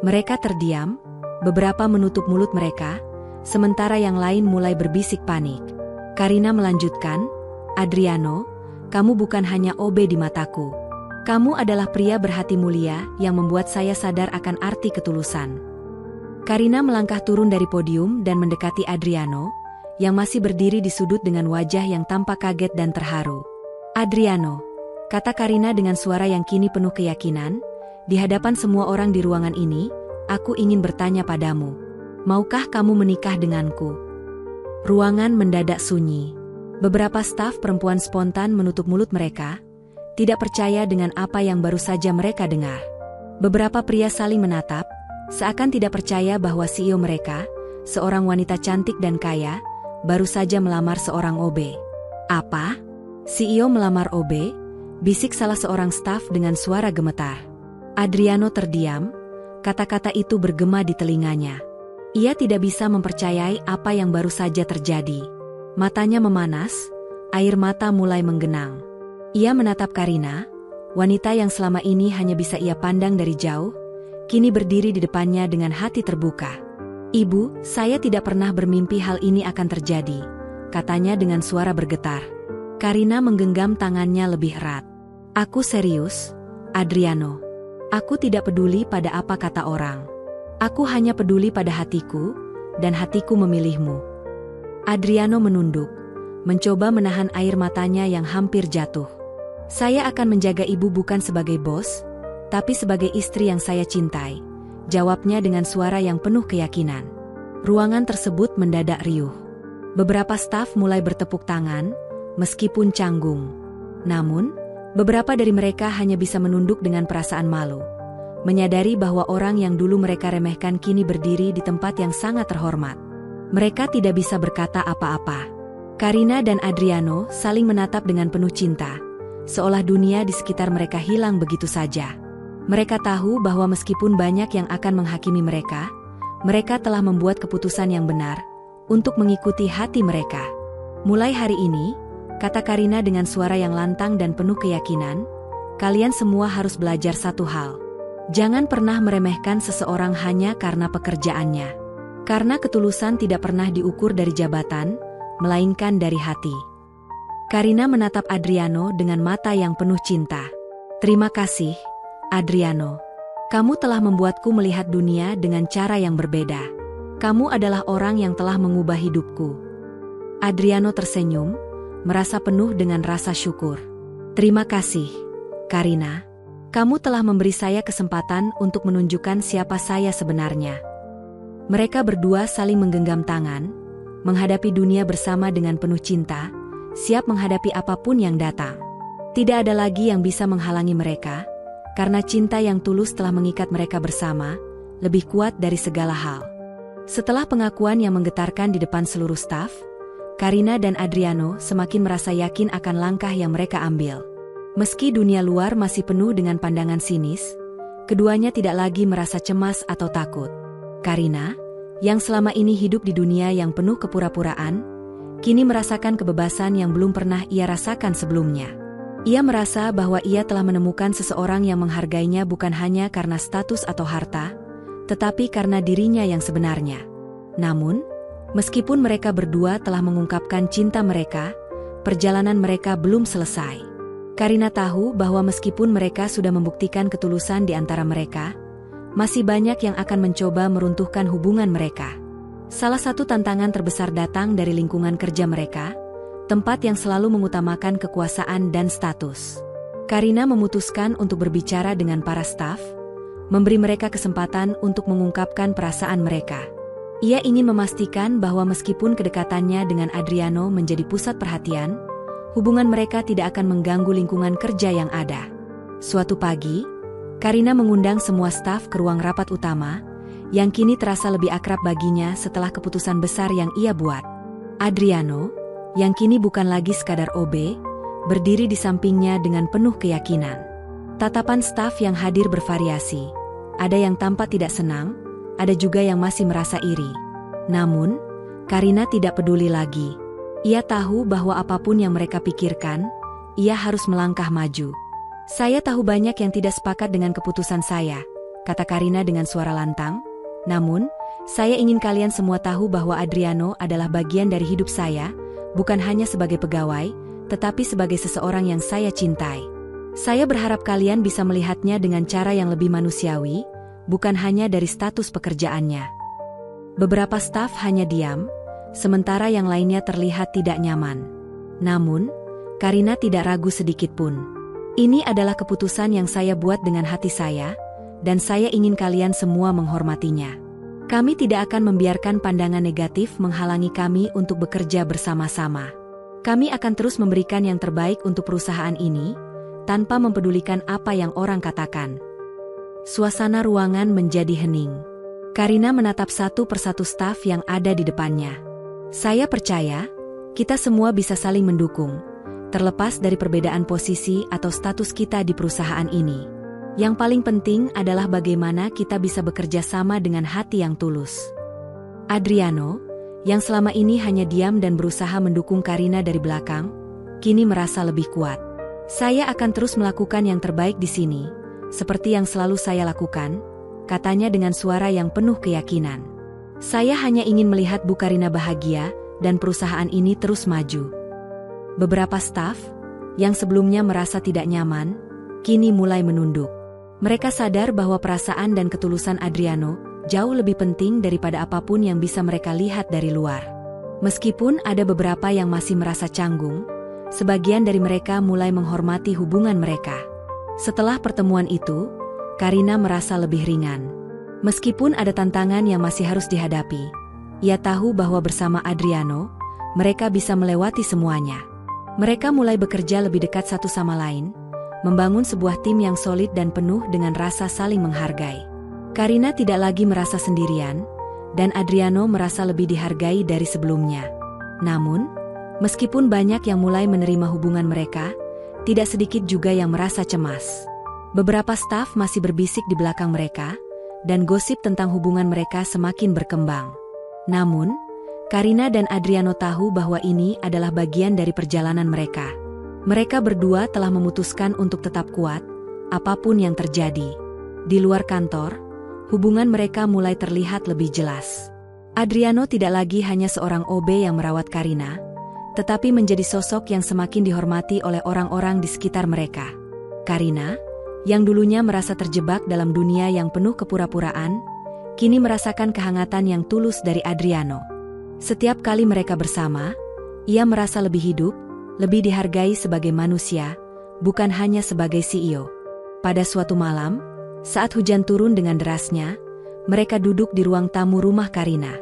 Mereka terdiam, beberapa menutup mulut mereka, sementara yang lain mulai berbisik panik. Karina melanjutkan, "Adriano, kamu bukan hanya OB di mataku. Kamu adalah pria berhati mulia yang membuat saya sadar akan arti ketulusan." Karina melangkah turun dari podium dan mendekati Adriano, yang masih berdiri di sudut dengan wajah yang tampak kaget dan terharu. "Adriano," kata Karina dengan suara yang kini penuh keyakinan, "di hadapan semua orang di ruangan ini, aku ingin bertanya padamu. Maukah kamu menikah denganku?" Ruangan mendadak sunyi. Beberapa staf perempuan spontan menutup mulut mereka, tidak percaya dengan apa yang baru saja mereka dengar. Beberapa pria saling menatap, seakan tidak percaya bahwa CEO mereka, seorang wanita cantik dan kaya, baru saja melamar seorang OB. "Apa? CEO melamar OB?" bisik salah seorang staf dengan suara gemetar. Adriano terdiam, kata-kata itu bergema di telinganya. Ia tidak bisa mempercayai apa yang baru saja terjadi. Matanya memanas, air mata mulai menggenang. Ia menatap Karina, wanita yang selama ini hanya bisa ia pandang dari jauh, kini berdiri di depannya dengan hati terbuka. "Ibu, saya tidak pernah bermimpi hal ini akan terjadi," katanya dengan suara bergetar. Karina menggenggam tangannya lebih erat. Aku serius, Adriano. Aku tidak peduli pada apa kata orang. Aku hanya peduli pada hatiku, dan hatiku memilihmu. Adriano menunduk, mencoba menahan air matanya yang hampir jatuh. Saya akan menjaga ibu bukan sebagai bos, tapi sebagai istri yang saya cintai, jawabnya dengan suara yang penuh keyakinan. Ruangan tersebut mendadak riuh. Beberapa staf mulai bertepuk tangan, meskipun canggung. Namun, beberapa dari mereka hanya bisa menunduk dengan perasaan malu, menyadari bahwa orang yang dulu mereka remehkan kini berdiri di tempat yang sangat terhormat. Mereka tidak bisa berkata apa-apa. Karina dan Adriano saling menatap dengan penuh cinta, seolah dunia di sekitar mereka hilang begitu saja. Mereka tahu bahwa meskipun banyak yang akan menghakimi mereka telah membuat keputusan yang benar untuk mengikuti hati mereka. Mulai hari ini, kata Karina dengan suara yang lantang dan penuh keyakinan, kalian semua harus belajar satu hal. Jangan pernah meremehkan seseorang hanya karena pekerjaannya. Karena ketulusan tidak pernah diukur dari jabatan, melainkan dari hati. Karina menatap Adriano dengan mata yang penuh cinta. Terima kasih, Adriano. Kamu telah membuatku melihat dunia dengan cara yang berbeda. Kamu adalah orang yang telah mengubah hidupku. Adriano tersenyum, merasa penuh dengan rasa syukur. Terima kasih, Karina. Kamu telah memberi saya kesempatan untuk menunjukkan siapa saya sebenarnya. Mereka berdua saling menggenggam tangan, menghadapi dunia bersama dengan penuh cinta, siap menghadapi apapun yang datang. Tidak ada lagi yang bisa menghalangi mereka, karena cinta yang tulus telah mengikat mereka bersama, lebih kuat dari segala hal. Setelah pengakuan yang menggetarkan di depan seluruh staf, Karina dan Adriano semakin merasa yakin akan langkah yang mereka ambil. Meski dunia luar masih penuh dengan pandangan sinis, keduanya tidak lagi merasa cemas atau takut. Karina, yang selama ini hidup di dunia yang penuh kepura-puraan, kini merasakan kebebasan yang belum pernah ia rasakan sebelumnya. Ia merasa bahwa ia telah menemukan seseorang yang menghargainya bukan hanya karena status atau harta, tetapi karena dirinya yang sebenarnya. Namun, meskipun mereka berdua telah mengungkapkan cinta mereka, perjalanan mereka belum selesai. Karina tahu bahwa meskipun mereka sudah membuktikan ketulusan di antara mereka, masih banyak yang akan mencoba meruntuhkan hubungan mereka. Salah satu tantangan terbesar datang dari lingkungan kerja mereka, tempat yang selalu mengutamakan kekuasaan dan status. Karina memutuskan untuk berbicara dengan para staf, memberi mereka kesempatan untuk mengungkapkan perasaan mereka. Ia ingin memastikan bahwa meskipun kedekatannya dengan Adriano menjadi pusat perhatian, hubungan mereka tidak akan mengganggu lingkungan kerja yang ada. Suatu pagi, Karina mengundang semua staf ke ruang rapat utama, yang kini terasa lebih akrab baginya setelah keputusan besar yang ia buat. Adriano, yang kini bukan lagi sekadar OB, berdiri di sampingnya dengan penuh keyakinan. Tatapan staf yang hadir bervariasi. Ada yang tampak tidak senang, ada juga yang masih merasa iri. Namun, Karina tidak peduli lagi. Ia tahu bahwa apapun yang mereka pikirkan, ia harus melangkah maju. Saya tahu banyak yang tidak sepakat dengan keputusan saya, kata Karina dengan suara lantang. Namun, saya ingin kalian semua tahu bahwa Adriano adalah bagian dari hidup saya, bukan hanya sebagai pegawai, tetapi sebagai seseorang yang saya cintai. Saya berharap kalian bisa melihatnya dengan cara yang lebih manusiawi, bukan hanya dari status pekerjaannya. Beberapa staf hanya diam, sementara yang lainnya terlihat tidak nyaman. Namun, Karina tidak ragu sedikit pun. Ini adalah keputusan yang saya buat dengan hati saya, dan saya ingin kalian semua menghormatinya. Kami tidak akan membiarkan pandangan negatif menghalangi kami untuk bekerja bersama-sama. Kami akan terus memberikan yang terbaik untuk perusahaan ini, tanpa mempedulikan apa yang orang katakan. Suasana ruangan menjadi hening. Karina menatap satu persatu staf yang ada di depannya. Saya percaya, kita semua bisa saling mendukung, terlepas dari perbedaan posisi atau status kita di perusahaan ini. Yang paling penting adalah bagaimana kita bisa bekerja sama dengan hati yang tulus. Adriano, yang selama ini hanya diam dan berusaha mendukung Karina dari belakang, kini merasa lebih kuat. Saya akan terus melakukan yang terbaik di sini, seperti yang selalu saya lakukan, katanya dengan suara yang penuh keyakinan. Saya hanya ingin melihat Bu Karina bahagia, dan perusahaan ini terus maju. Beberapa staf, yang sebelumnya merasa tidak nyaman, kini mulai menunduk. Mereka sadar bahwa perasaan dan ketulusan Adriano jauh lebih penting daripada apapun yang bisa mereka lihat dari luar. Meskipun ada beberapa yang masih merasa canggung, sebagian dari mereka mulai menghormati hubungan mereka. Setelah pertemuan itu, Karina merasa lebih ringan. Meskipun ada tantangan yang masih harus dihadapi, ia tahu bahwa bersama Adriano, mereka bisa melewati semuanya. Mereka mulai bekerja lebih dekat satu sama lain, membangun sebuah tim yang solid dan penuh dengan rasa saling menghargai. Karina tidak lagi merasa sendirian, dan Adriano merasa lebih dihargai dari sebelumnya. Namun, meskipun banyak yang mulai menerima hubungan mereka, tidak sedikit juga yang merasa cemas. Beberapa staf masih berbisik di belakang mereka, dan gosip tentang hubungan mereka semakin berkembang. Namun, Karina dan Adriano tahu bahwa ini adalah bagian dari perjalanan mereka. Mereka berdua telah memutuskan untuk tetap kuat, apapun yang terjadi. Di luar kantor, hubungan mereka mulai terlihat lebih jelas. Adriano tidak lagi hanya seorang OB yang merawat Karina, tetapi menjadi sosok yang semakin dihormati oleh orang-orang di sekitar mereka. Karina, yang dulunya merasa terjebak dalam dunia yang penuh kepura-puraan, kini merasakan kehangatan yang tulus dari Adriano. Setiap kali mereka bersama, ia merasa lebih hidup, lebih dihargai sebagai manusia, bukan hanya sebagai CEO. Pada suatu malam, saat hujan turun dengan derasnya, mereka duduk di ruang tamu rumah Karina.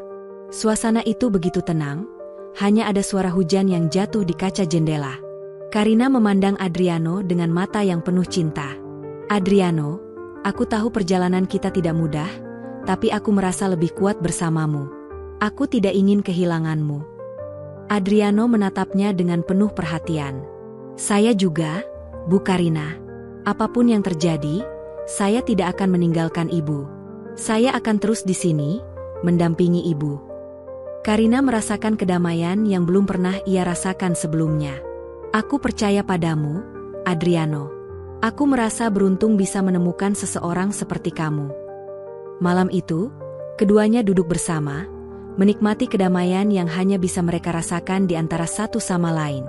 Suasana itu begitu tenang, hanya ada suara hujan yang jatuh di kaca jendela. Karina memandang Adriano dengan mata yang penuh cinta. "Adriano, aku tahu perjalanan kita tidak mudah, tapi aku merasa lebih kuat bersamamu. Aku tidak ingin kehilanganmu." Adriano menatapnya dengan penuh perhatian. "Saya juga, Bu Karina. Apapun yang terjadi, saya tidak akan meninggalkan ibu. Saya akan terus di sini, mendampingi ibu." Karina merasakan kedamaian yang belum pernah ia rasakan sebelumnya. "Aku percaya padamu, Adriano. Aku merasa beruntung bisa menemukan seseorang seperti kamu." Malam itu, keduanya duduk bersama, menikmati kedamaian yang hanya bisa mereka rasakan di antara satu sama lain.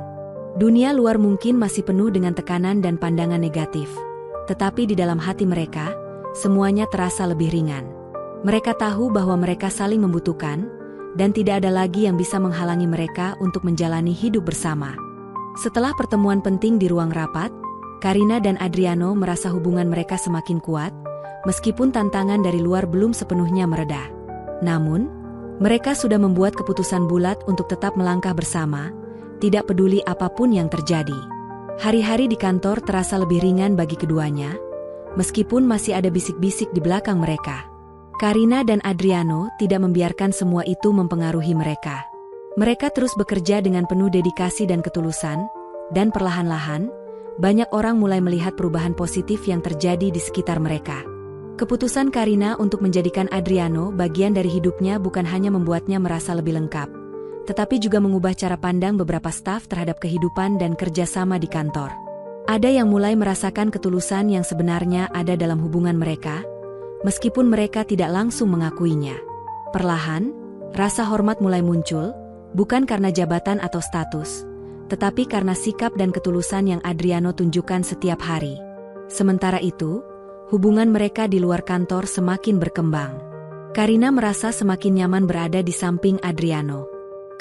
Dunia luar mungkin masih penuh dengan tekanan dan pandangan negatif, tetapi di dalam hati mereka, semuanya terasa lebih ringan. Mereka tahu bahwa mereka saling membutuhkan, dan tidak ada lagi yang bisa menghalangi mereka untuk menjalani hidup bersama. Setelah pertemuan penting di ruang rapat, Karina dan Adriano merasa hubungan mereka semakin kuat, meskipun tantangan dari luar belum sepenuhnya mereda. Namun, mereka sudah membuat keputusan bulat untuk tetap melangkah bersama, tidak peduli apapun yang terjadi. Hari-hari di kantor terasa lebih ringan bagi keduanya, meskipun masih ada bisik-bisik di belakang mereka. Karina dan Adriano tidak membiarkan semua itu mempengaruhi mereka. Mereka terus bekerja dengan penuh dedikasi dan ketulusan, dan perlahan-lahan, banyak orang mulai melihat perubahan positif yang terjadi di sekitar mereka. Keputusan Karina untuk menjadikan Adriano bagian dari hidupnya bukan hanya membuatnya merasa lebih lengkap, tetapi juga mengubah cara pandang beberapa staf terhadap kehidupan dan kerjasama di kantor. Ada yang mulai merasakan ketulusan yang sebenarnya ada dalam hubungan mereka, meskipun mereka tidak langsung mengakuinya. Perlahan, rasa hormat mulai muncul, bukan karena jabatan atau status, tetapi karena sikap dan ketulusan yang Adriano tunjukkan setiap hari. Sementara itu, hubungan mereka di luar kantor semakin berkembang. Karina merasa semakin nyaman berada di samping Adriano.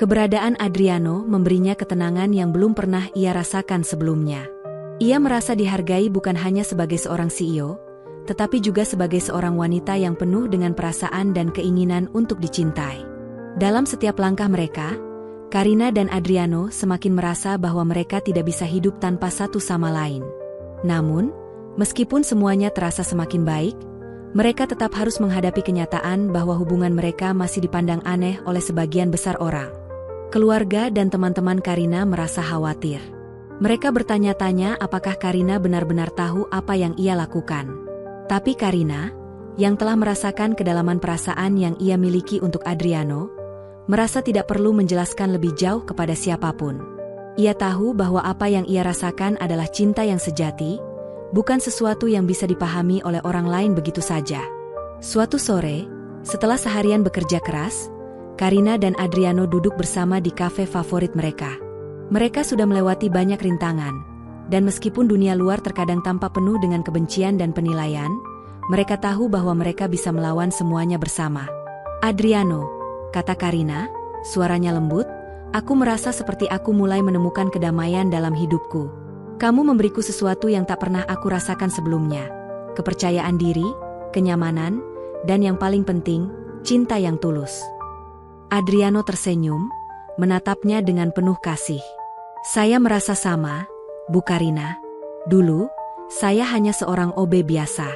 Keberadaan Adriano memberinya ketenangan yang belum pernah ia rasakan sebelumnya. Ia merasa dihargai bukan hanya sebagai seorang CEO, tetapi juga sebagai seorang wanita yang penuh dengan perasaan dan keinginan untuk dicintai. Dalam setiap langkah mereka, Karina dan Adriano semakin merasa bahwa mereka tidak bisa hidup tanpa satu sama lain. Namun, meskipun semuanya terasa semakin baik, mereka tetap harus menghadapi kenyataan bahwa hubungan mereka masih dipandang aneh oleh sebagian besar orang. Keluarga dan teman-teman Karina merasa khawatir. Mereka bertanya-tanya apakah Karina benar-benar tahu apa yang ia lakukan. Tapi Karina, yang telah merasakan kedalaman perasaan yang ia miliki untuk Adriano, merasa tidak perlu menjelaskan lebih jauh kepada siapapun. Ia tahu bahwa apa yang ia rasakan adalah cinta yang sejati, bukan sesuatu yang bisa dipahami oleh orang lain begitu saja. Suatu sore, setelah seharian bekerja keras, Karina dan Adriano duduk bersama di kafe favorit mereka. Mereka sudah melewati banyak rintangan, dan meskipun dunia luar terkadang tampak penuh dengan kebencian dan penilaian, mereka tahu bahwa mereka bisa melawan semuanya bersama. Adriano, kata Karina, suaranya lembut, aku merasa seperti aku mulai menemukan kedamaian dalam hidupku. Kamu memberiku sesuatu yang tak pernah aku rasakan sebelumnya. Kepercayaan diri, kenyamanan, dan yang paling penting, cinta yang tulus. Adriano tersenyum, menatapnya dengan penuh kasih. Saya merasa sama, Bu Karina. Dulu, saya hanya seorang OB biasa.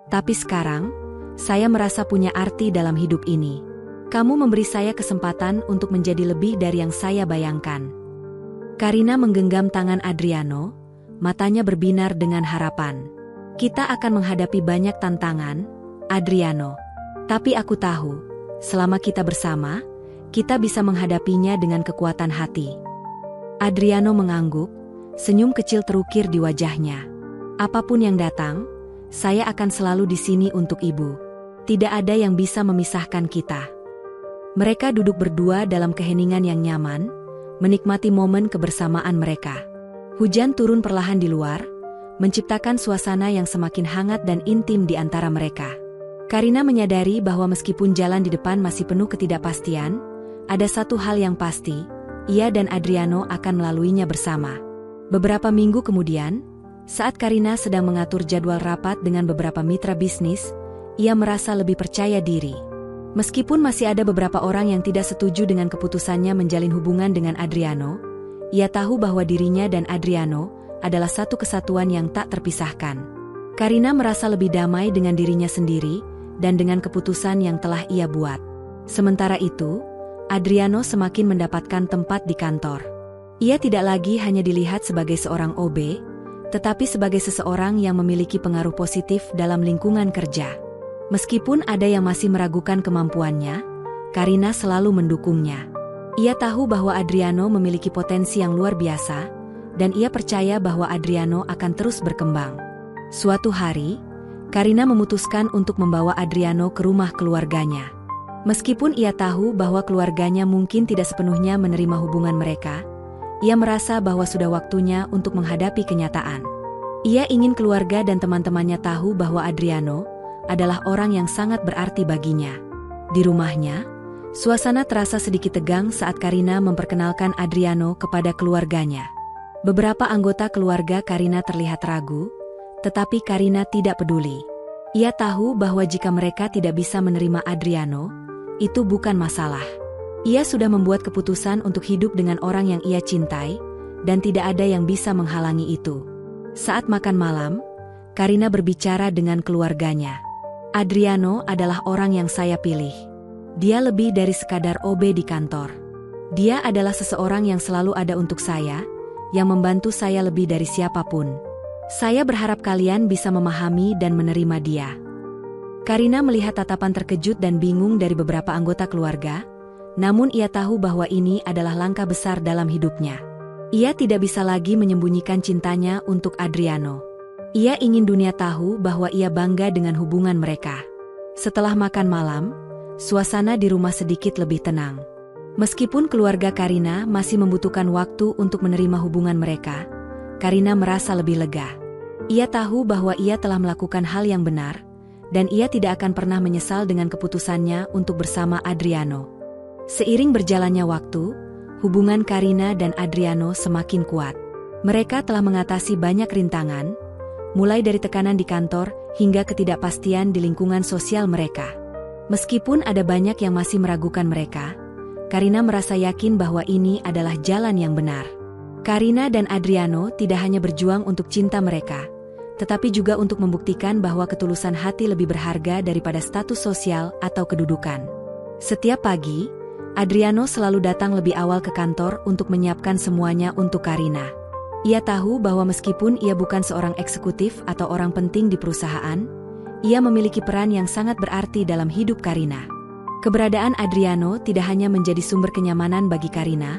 Tapi sekarang, saya merasa punya arti dalam hidup ini. Kamu memberi saya kesempatan untuk menjadi lebih dari yang saya bayangkan. Karina menggenggam tangan Adriano, matanya berbinar dengan harapan. Kita akan menghadapi banyak tantangan, Adriano. Tapi aku tahu, selama kita bersama, kita bisa menghadapinya dengan kekuatan hati. Adriano mengangguk, senyum kecil terukir di wajahnya. Apapun yang datang, saya akan selalu di sini untuk ibu. Tidak ada yang bisa memisahkan kita. Mereka duduk berdua dalam keheningan yang nyaman, menikmati momen kebersamaan mereka. Hujan turun perlahan di luar, menciptakan suasana yang semakin hangat dan intim di antara mereka. Karina menyadari bahwa meskipun jalan di depan masih penuh ketidakpastian, ada satu hal yang pasti, ia dan Adriano akan melaluinya bersama. Beberapa minggu kemudian, saat Karina sedang mengatur jadwal rapat dengan beberapa mitra bisnis, ia merasa lebih percaya diri. Meskipun masih ada beberapa orang yang tidak setuju dengan keputusannya menjalin hubungan dengan Adriano, ia tahu bahwa dirinya dan Adriano adalah satu kesatuan yang tak terpisahkan. Karina merasa lebih damai dengan dirinya sendiri dan dengan keputusan yang telah ia buat. Sementara itu, Adriano semakin mendapatkan tempat di kantor. Ia tidak lagi hanya dilihat sebagai seorang OB, tetapi sebagai seseorang yang memiliki pengaruh positif dalam lingkungan kerja. Meskipun ada yang masih meragukan kemampuannya, Karina selalu mendukungnya. Ia tahu bahwa Adriano memiliki potensi yang luar biasa, dan ia percaya bahwa Adriano akan terus berkembang. Suatu hari, Karina memutuskan untuk membawa Adriano ke rumah keluarganya. Meskipun ia tahu bahwa keluarganya mungkin tidak sepenuhnya menerima hubungan mereka, ia merasa bahwa sudah waktunya untuk menghadapi kenyataan. Ia ingin keluarga dan teman-temannya tahu bahwa Adriano adalah orang yang sangat berarti baginya. Di rumahnya, suasana terasa sedikit tegang saat Karina memperkenalkan Adriano kepada keluarganya. Beberapa anggota keluarga Karina terlihat ragu, tetapi Karina tidak peduli. Ia tahu bahwa jika mereka tidak bisa menerima Adriano, itu bukan masalah. Ia sudah membuat keputusan untuk hidup dengan orang yang ia cintai, dan tidak ada yang bisa menghalangi itu. Saat makan malam, Karina berbicara dengan keluarganya. Adriano adalah orang yang saya pilih. Dia lebih dari sekadar OB di kantor. Dia adalah seseorang yang selalu ada untuk saya, yang membantu saya lebih dari siapapun. Saya berharap kalian bisa memahami dan menerima dia. Karina melihat tatapan terkejut dan bingung dari beberapa anggota keluarga, namun ia tahu bahwa ini adalah langkah besar dalam hidupnya. Ia tidak bisa lagi menyembunyikan cintanya untuk Adriano. Ia ingin dunia tahu bahwa ia bangga dengan hubungan mereka. Setelah makan malam, suasana di rumah sedikit lebih tenang. Meskipun keluarga Karina masih membutuhkan waktu untuk menerima hubungan mereka, Karina merasa lebih lega. Ia tahu bahwa ia telah melakukan hal yang benar, dan ia tidak akan pernah menyesal dengan keputusannya untuk bersama Adriano. Seiring berjalannya waktu, hubungan Karina dan Adriano semakin kuat. Mereka telah mengatasi banyak rintangan, mulai dari tekanan di kantor hingga ketidakpastian di lingkungan sosial mereka. Meskipun ada banyak yang masih meragukan mereka, Karina merasa yakin bahwa ini adalah jalan yang benar. Karina dan Adriano tidak hanya berjuang untuk cinta mereka, tetapi juga untuk membuktikan bahwa ketulusan hati lebih berharga daripada status sosial atau kedudukan. Setiap pagi, Adriano selalu datang lebih awal ke kantor untuk menyiapkan semuanya untuk Karina. Ia tahu bahwa meskipun ia bukan seorang eksekutif atau orang penting di perusahaan, ia memiliki peran yang sangat berarti dalam hidup Karina. Keberadaan Adriano tidak hanya menjadi sumber kenyamanan bagi Karina,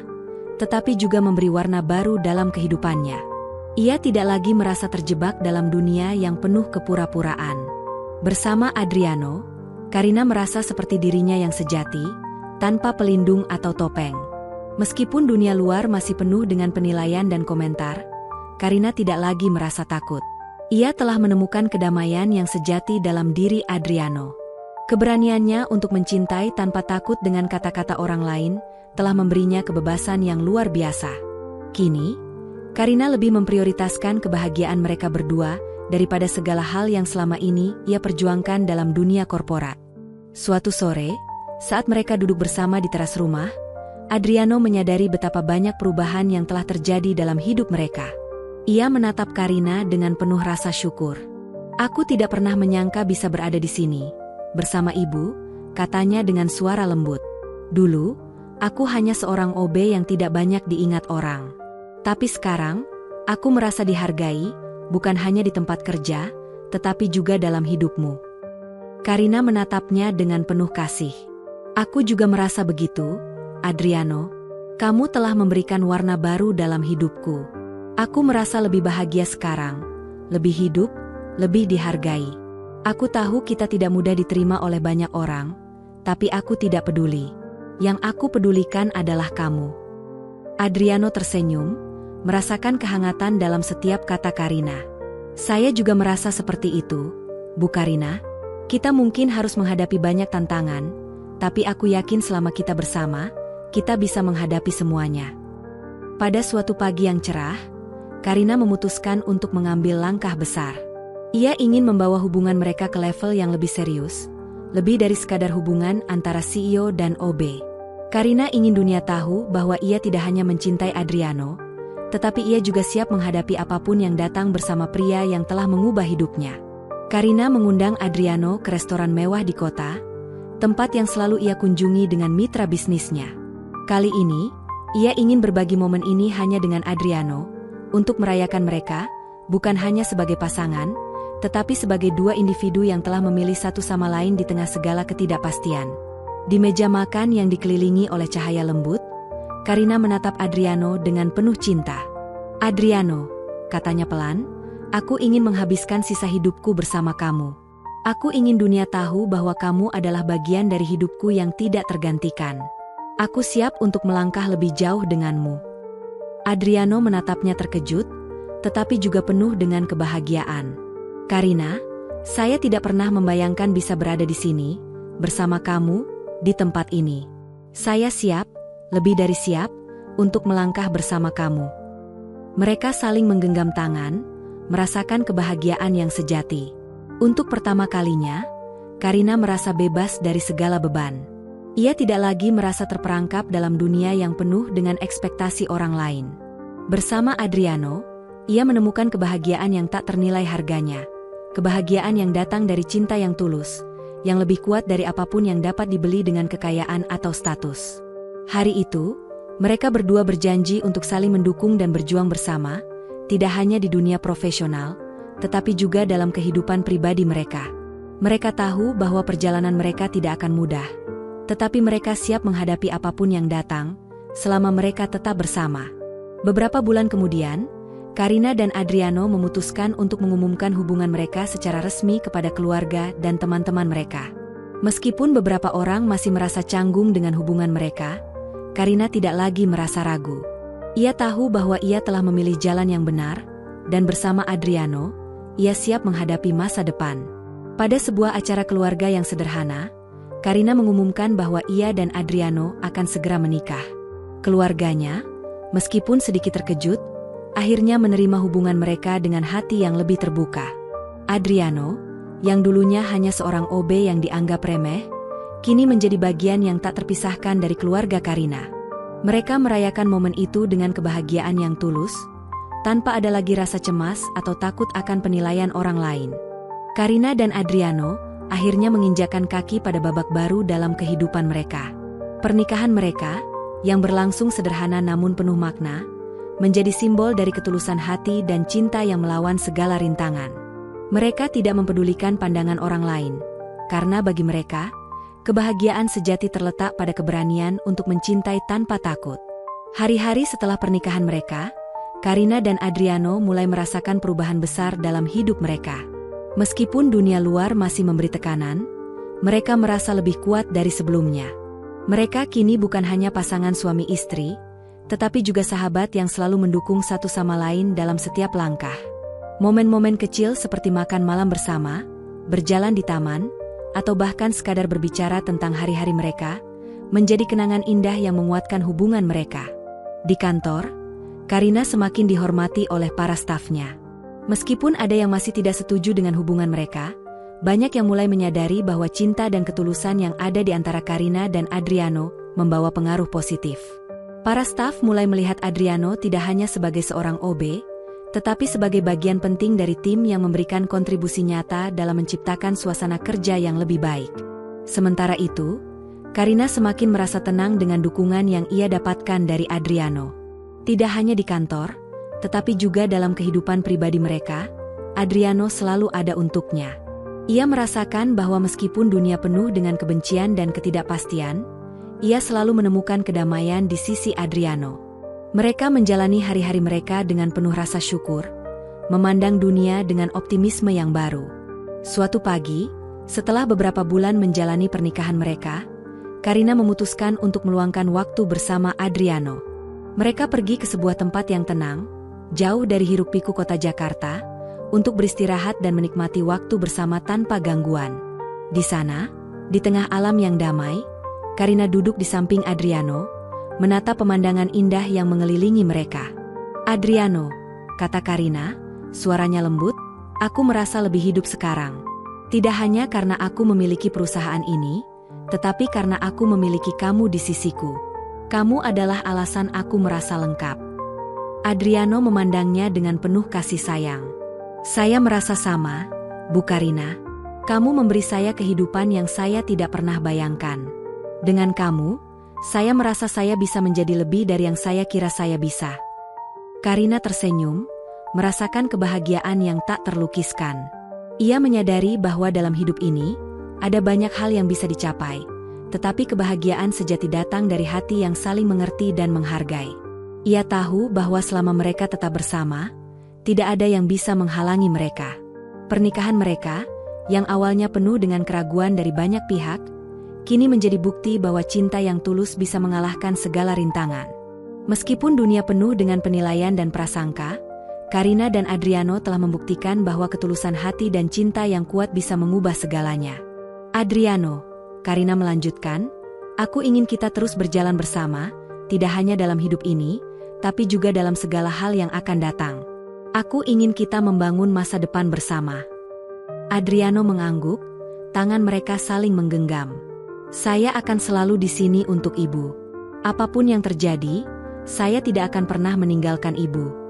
tetapi juga memberi warna baru dalam kehidupannya. Ia tidak lagi merasa terjebak dalam dunia yang penuh kepura-puraan. Bersama Adriano, Karina merasa seperti dirinya yang sejati, tanpa pelindung atau topeng. Meskipun dunia luar masih penuh dengan penilaian dan komentar, Karina tidak lagi merasa takut. Ia telah menemukan kedamaian yang sejati dalam diri Adriano. Keberaniannya untuk mencintai tanpa takut dengan kata-kata orang lain telah memberinya kebebasan yang luar biasa. Kini, Karina lebih memprioritaskan kebahagiaan mereka berdua daripada segala hal yang selama ini ia perjuangkan dalam dunia korporat. Suatu sore, saat mereka duduk bersama di teras rumah, Adriano menyadari betapa banyak perubahan yang telah terjadi dalam hidup mereka. Ia menatap Karina dengan penuh rasa syukur. "Aku tidak pernah menyangka bisa berada di sini bersama ibu," katanya dengan suara lembut. "Dulu, aku hanya seorang OB yang tidak banyak diingat orang. Tapi sekarang, aku merasa dihargai, bukan hanya di tempat kerja, tetapi juga dalam hidupmu." Karina menatapnya dengan penuh kasih. "Aku juga merasa begitu, Adriano. Kamu telah memberikan warna baru dalam hidupku. Aku merasa lebih bahagia sekarang, lebih hidup, lebih dihargai. Aku tahu kita tidak mudah diterima oleh banyak orang, tapi aku tidak peduli. Yang aku pedulikan adalah kamu." Adriano tersenyum, merasakan kehangatan dalam setiap kata Karina. "Saya juga merasa seperti itu, Bu Karina. Kita mungkin harus menghadapi banyak tantangan, tapi aku yakin selama kita bersama, kita bisa menghadapi semuanya." Pada suatu pagi yang cerah, Karina memutuskan untuk mengambil langkah besar. Ia ingin membawa hubungan mereka ke level yang lebih serius, lebih dari sekadar hubungan antara CEO dan OB. Karina ingin dunia tahu bahwa ia tidak hanya mencintai Adriano, tetapi ia juga siap menghadapi apapun yang datang bersama pria yang telah mengubah hidupnya. Karina mengundang Adriano ke restoran mewah di kota, tempat yang selalu ia kunjungi dengan mitra bisnisnya. Kali ini, ia ingin berbagi momen ini hanya dengan Adriano, untuk merayakan mereka, bukan hanya sebagai pasangan, tetapi sebagai dua individu yang telah memilih satu sama lain di tengah segala ketidakpastian. Di meja makan yang dikelilingi oleh cahaya lembut, Karina menatap Adriano dengan penuh cinta. "Adriano," katanya pelan, "aku ingin menghabiskan sisa hidupku bersama kamu. Aku ingin dunia tahu bahwa kamu adalah bagian dari hidupku yang tidak tergantikan. Aku siap untuk melangkah lebih jauh denganmu." Adriano menatapnya terkejut, tetapi juga penuh dengan kebahagiaan. "Karina, saya tidak pernah membayangkan bisa berada di sini, bersama kamu, di tempat ini. Saya siap, lebih dari siap, untuk melangkah bersama kamu." Mereka saling menggenggam tangan, merasakan kebahagiaan yang sejati. Untuk pertama kalinya, Karina merasa bebas dari segala beban. Ia tidak lagi merasa terperangkap dalam dunia yang penuh dengan ekspektasi orang lain. Bersama Adriano, ia menemukan kebahagiaan yang tak ternilai harganya. Kebahagiaan yang datang dari cinta yang tulus, yang lebih kuat dari apapun yang dapat dibeli dengan kekayaan atau status. Hari itu, mereka berdua berjanji untuk saling mendukung dan berjuang bersama, tidak hanya di dunia profesional, tetapi juga dalam kehidupan pribadi mereka. Mereka tahu bahwa perjalanan mereka tidak akan mudah, tetapi mereka siap menghadapi apapun yang datang, selama mereka tetap bersama. Beberapa bulan kemudian, Karina dan Adriano memutuskan untuk mengumumkan hubungan mereka secara resmi kepada keluarga dan teman-teman mereka. Meskipun beberapa orang masih merasa canggung dengan hubungan mereka, Karina tidak lagi merasa ragu. Ia tahu bahwa ia telah memilih jalan yang benar, dan bersama Adriano, ia siap menghadapi masa depan. Pada sebuah acara keluarga yang sederhana, Karina mengumumkan bahwa ia dan Adriano akan segera menikah. Keluarganya, meskipun sedikit terkejut, akhirnya menerima hubungan mereka dengan hati yang lebih terbuka. Adriano, yang dulunya hanya seorang OB yang dianggap remeh, kini menjadi bagian yang tak terpisahkan dari keluarga Karina. Mereka merayakan momen itu dengan kebahagiaan yang tulus, tanpa ada lagi rasa cemas atau takut akan penilaian orang lain. Karina dan Adriano akhirnya menginjakkan kaki pada babak baru dalam kehidupan mereka. Pernikahan mereka, yang berlangsung sederhana namun penuh makna, menjadi simbol dari ketulusan hati dan cinta yang melawan segala rintangan. Mereka tidak mempedulikan pandangan orang lain, karena bagi mereka, kebahagiaan sejati terletak pada keberanian untuk mencintai tanpa takut. Hari-hari setelah pernikahan mereka, Karina dan Adriano mulai merasakan perubahan besar dalam hidup mereka. Meskipun dunia luar masih memberi tekanan, mereka merasa lebih kuat dari sebelumnya. Mereka kini bukan hanya pasangan suami istri, tetapi juga sahabat yang selalu mendukung satu sama lain dalam setiap langkah. Momen-momen kecil seperti makan malam bersama, berjalan di taman, atau bahkan sekadar berbicara tentang hari-hari mereka, menjadi kenangan indah yang menguatkan hubungan mereka. Di kantor, Karina semakin dihormati oleh para stafnya. Meskipun ada yang masih tidak setuju dengan hubungan mereka, banyak yang mulai menyadari bahwa cinta dan ketulusan yang ada di antara Karina dan Adriano membawa pengaruh positif. Para staf mulai melihat Adriano tidak hanya sebagai seorang OB, tetapi sebagai bagian penting dari tim yang memberikan kontribusi nyata dalam menciptakan suasana kerja yang lebih baik. Sementara itu, Karina semakin merasa tenang dengan dukungan yang ia dapatkan dari Adriano. Tidak hanya di kantor, tetapi juga dalam kehidupan pribadi mereka, Adriano selalu ada untuknya. Ia merasakan bahwa meskipun dunia penuh dengan kebencian dan ketidakpastian, ia selalu menemukan kedamaian di sisi Adriano. Mereka menjalani hari-hari mereka dengan penuh rasa syukur, memandang dunia dengan optimisme yang baru. Suatu pagi, setelah beberapa bulan menjalani pernikahan mereka, Karina memutuskan untuk meluangkan waktu bersama Adriano. Mereka pergi ke sebuah tempat yang tenang, jauh dari hiruk-pikuk kota Jakarta, untuk beristirahat dan menikmati waktu bersama tanpa gangguan. Di sana, di tengah alam yang damai, Karina duduk di samping Adriano, menatap pemandangan indah yang mengelilingi mereka. "Adriano," kata Karina, suaranya lembut, "aku merasa lebih hidup sekarang. Tidak hanya karena aku memiliki perusahaan ini, tetapi karena aku memiliki kamu di sisiku. Kamu adalah alasan aku merasa lengkap." Adriano memandangnya dengan penuh kasih sayang. "Saya merasa sama, Bu Karina. Kamu memberi saya kehidupan yang saya tidak pernah bayangkan. Dengan kamu, saya merasa saya bisa menjadi lebih dari yang saya kira saya bisa." Karina tersenyum, merasakan kebahagiaan yang tak terlukiskan. Ia menyadari bahwa dalam hidup ini, ada banyak hal yang bisa dicapai, tetapi kebahagiaan sejati datang dari hati yang saling mengerti dan menghargai. Ia tahu bahwa selama mereka tetap bersama, tidak ada yang bisa menghalangi mereka. Pernikahan mereka, yang awalnya penuh dengan keraguan dari banyak pihak, kini menjadi bukti bahwa cinta yang tulus bisa mengalahkan segala rintangan. Meskipun dunia penuh dengan penilaian dan prasangka, Karina dan Adriano telah membuktikan bahwa ketulusan hati dan cinta yang kuat bisa mengubah segalanya. "Adriano," Karina melanjutkan, "aku ingin kita terus berjalan bersama, tidak hanya dalam hidup ini, tapi juga dalam segala hal yang akan datang. Aku ingin kita membangun masa depan bersama." Adriano mengangguk, tangan mereka saling menggenggam. "Saya akan selalu di sini untuk Ibu. Apapun yang terjadi, saya tidak akan pernah meninggalkan Ibu."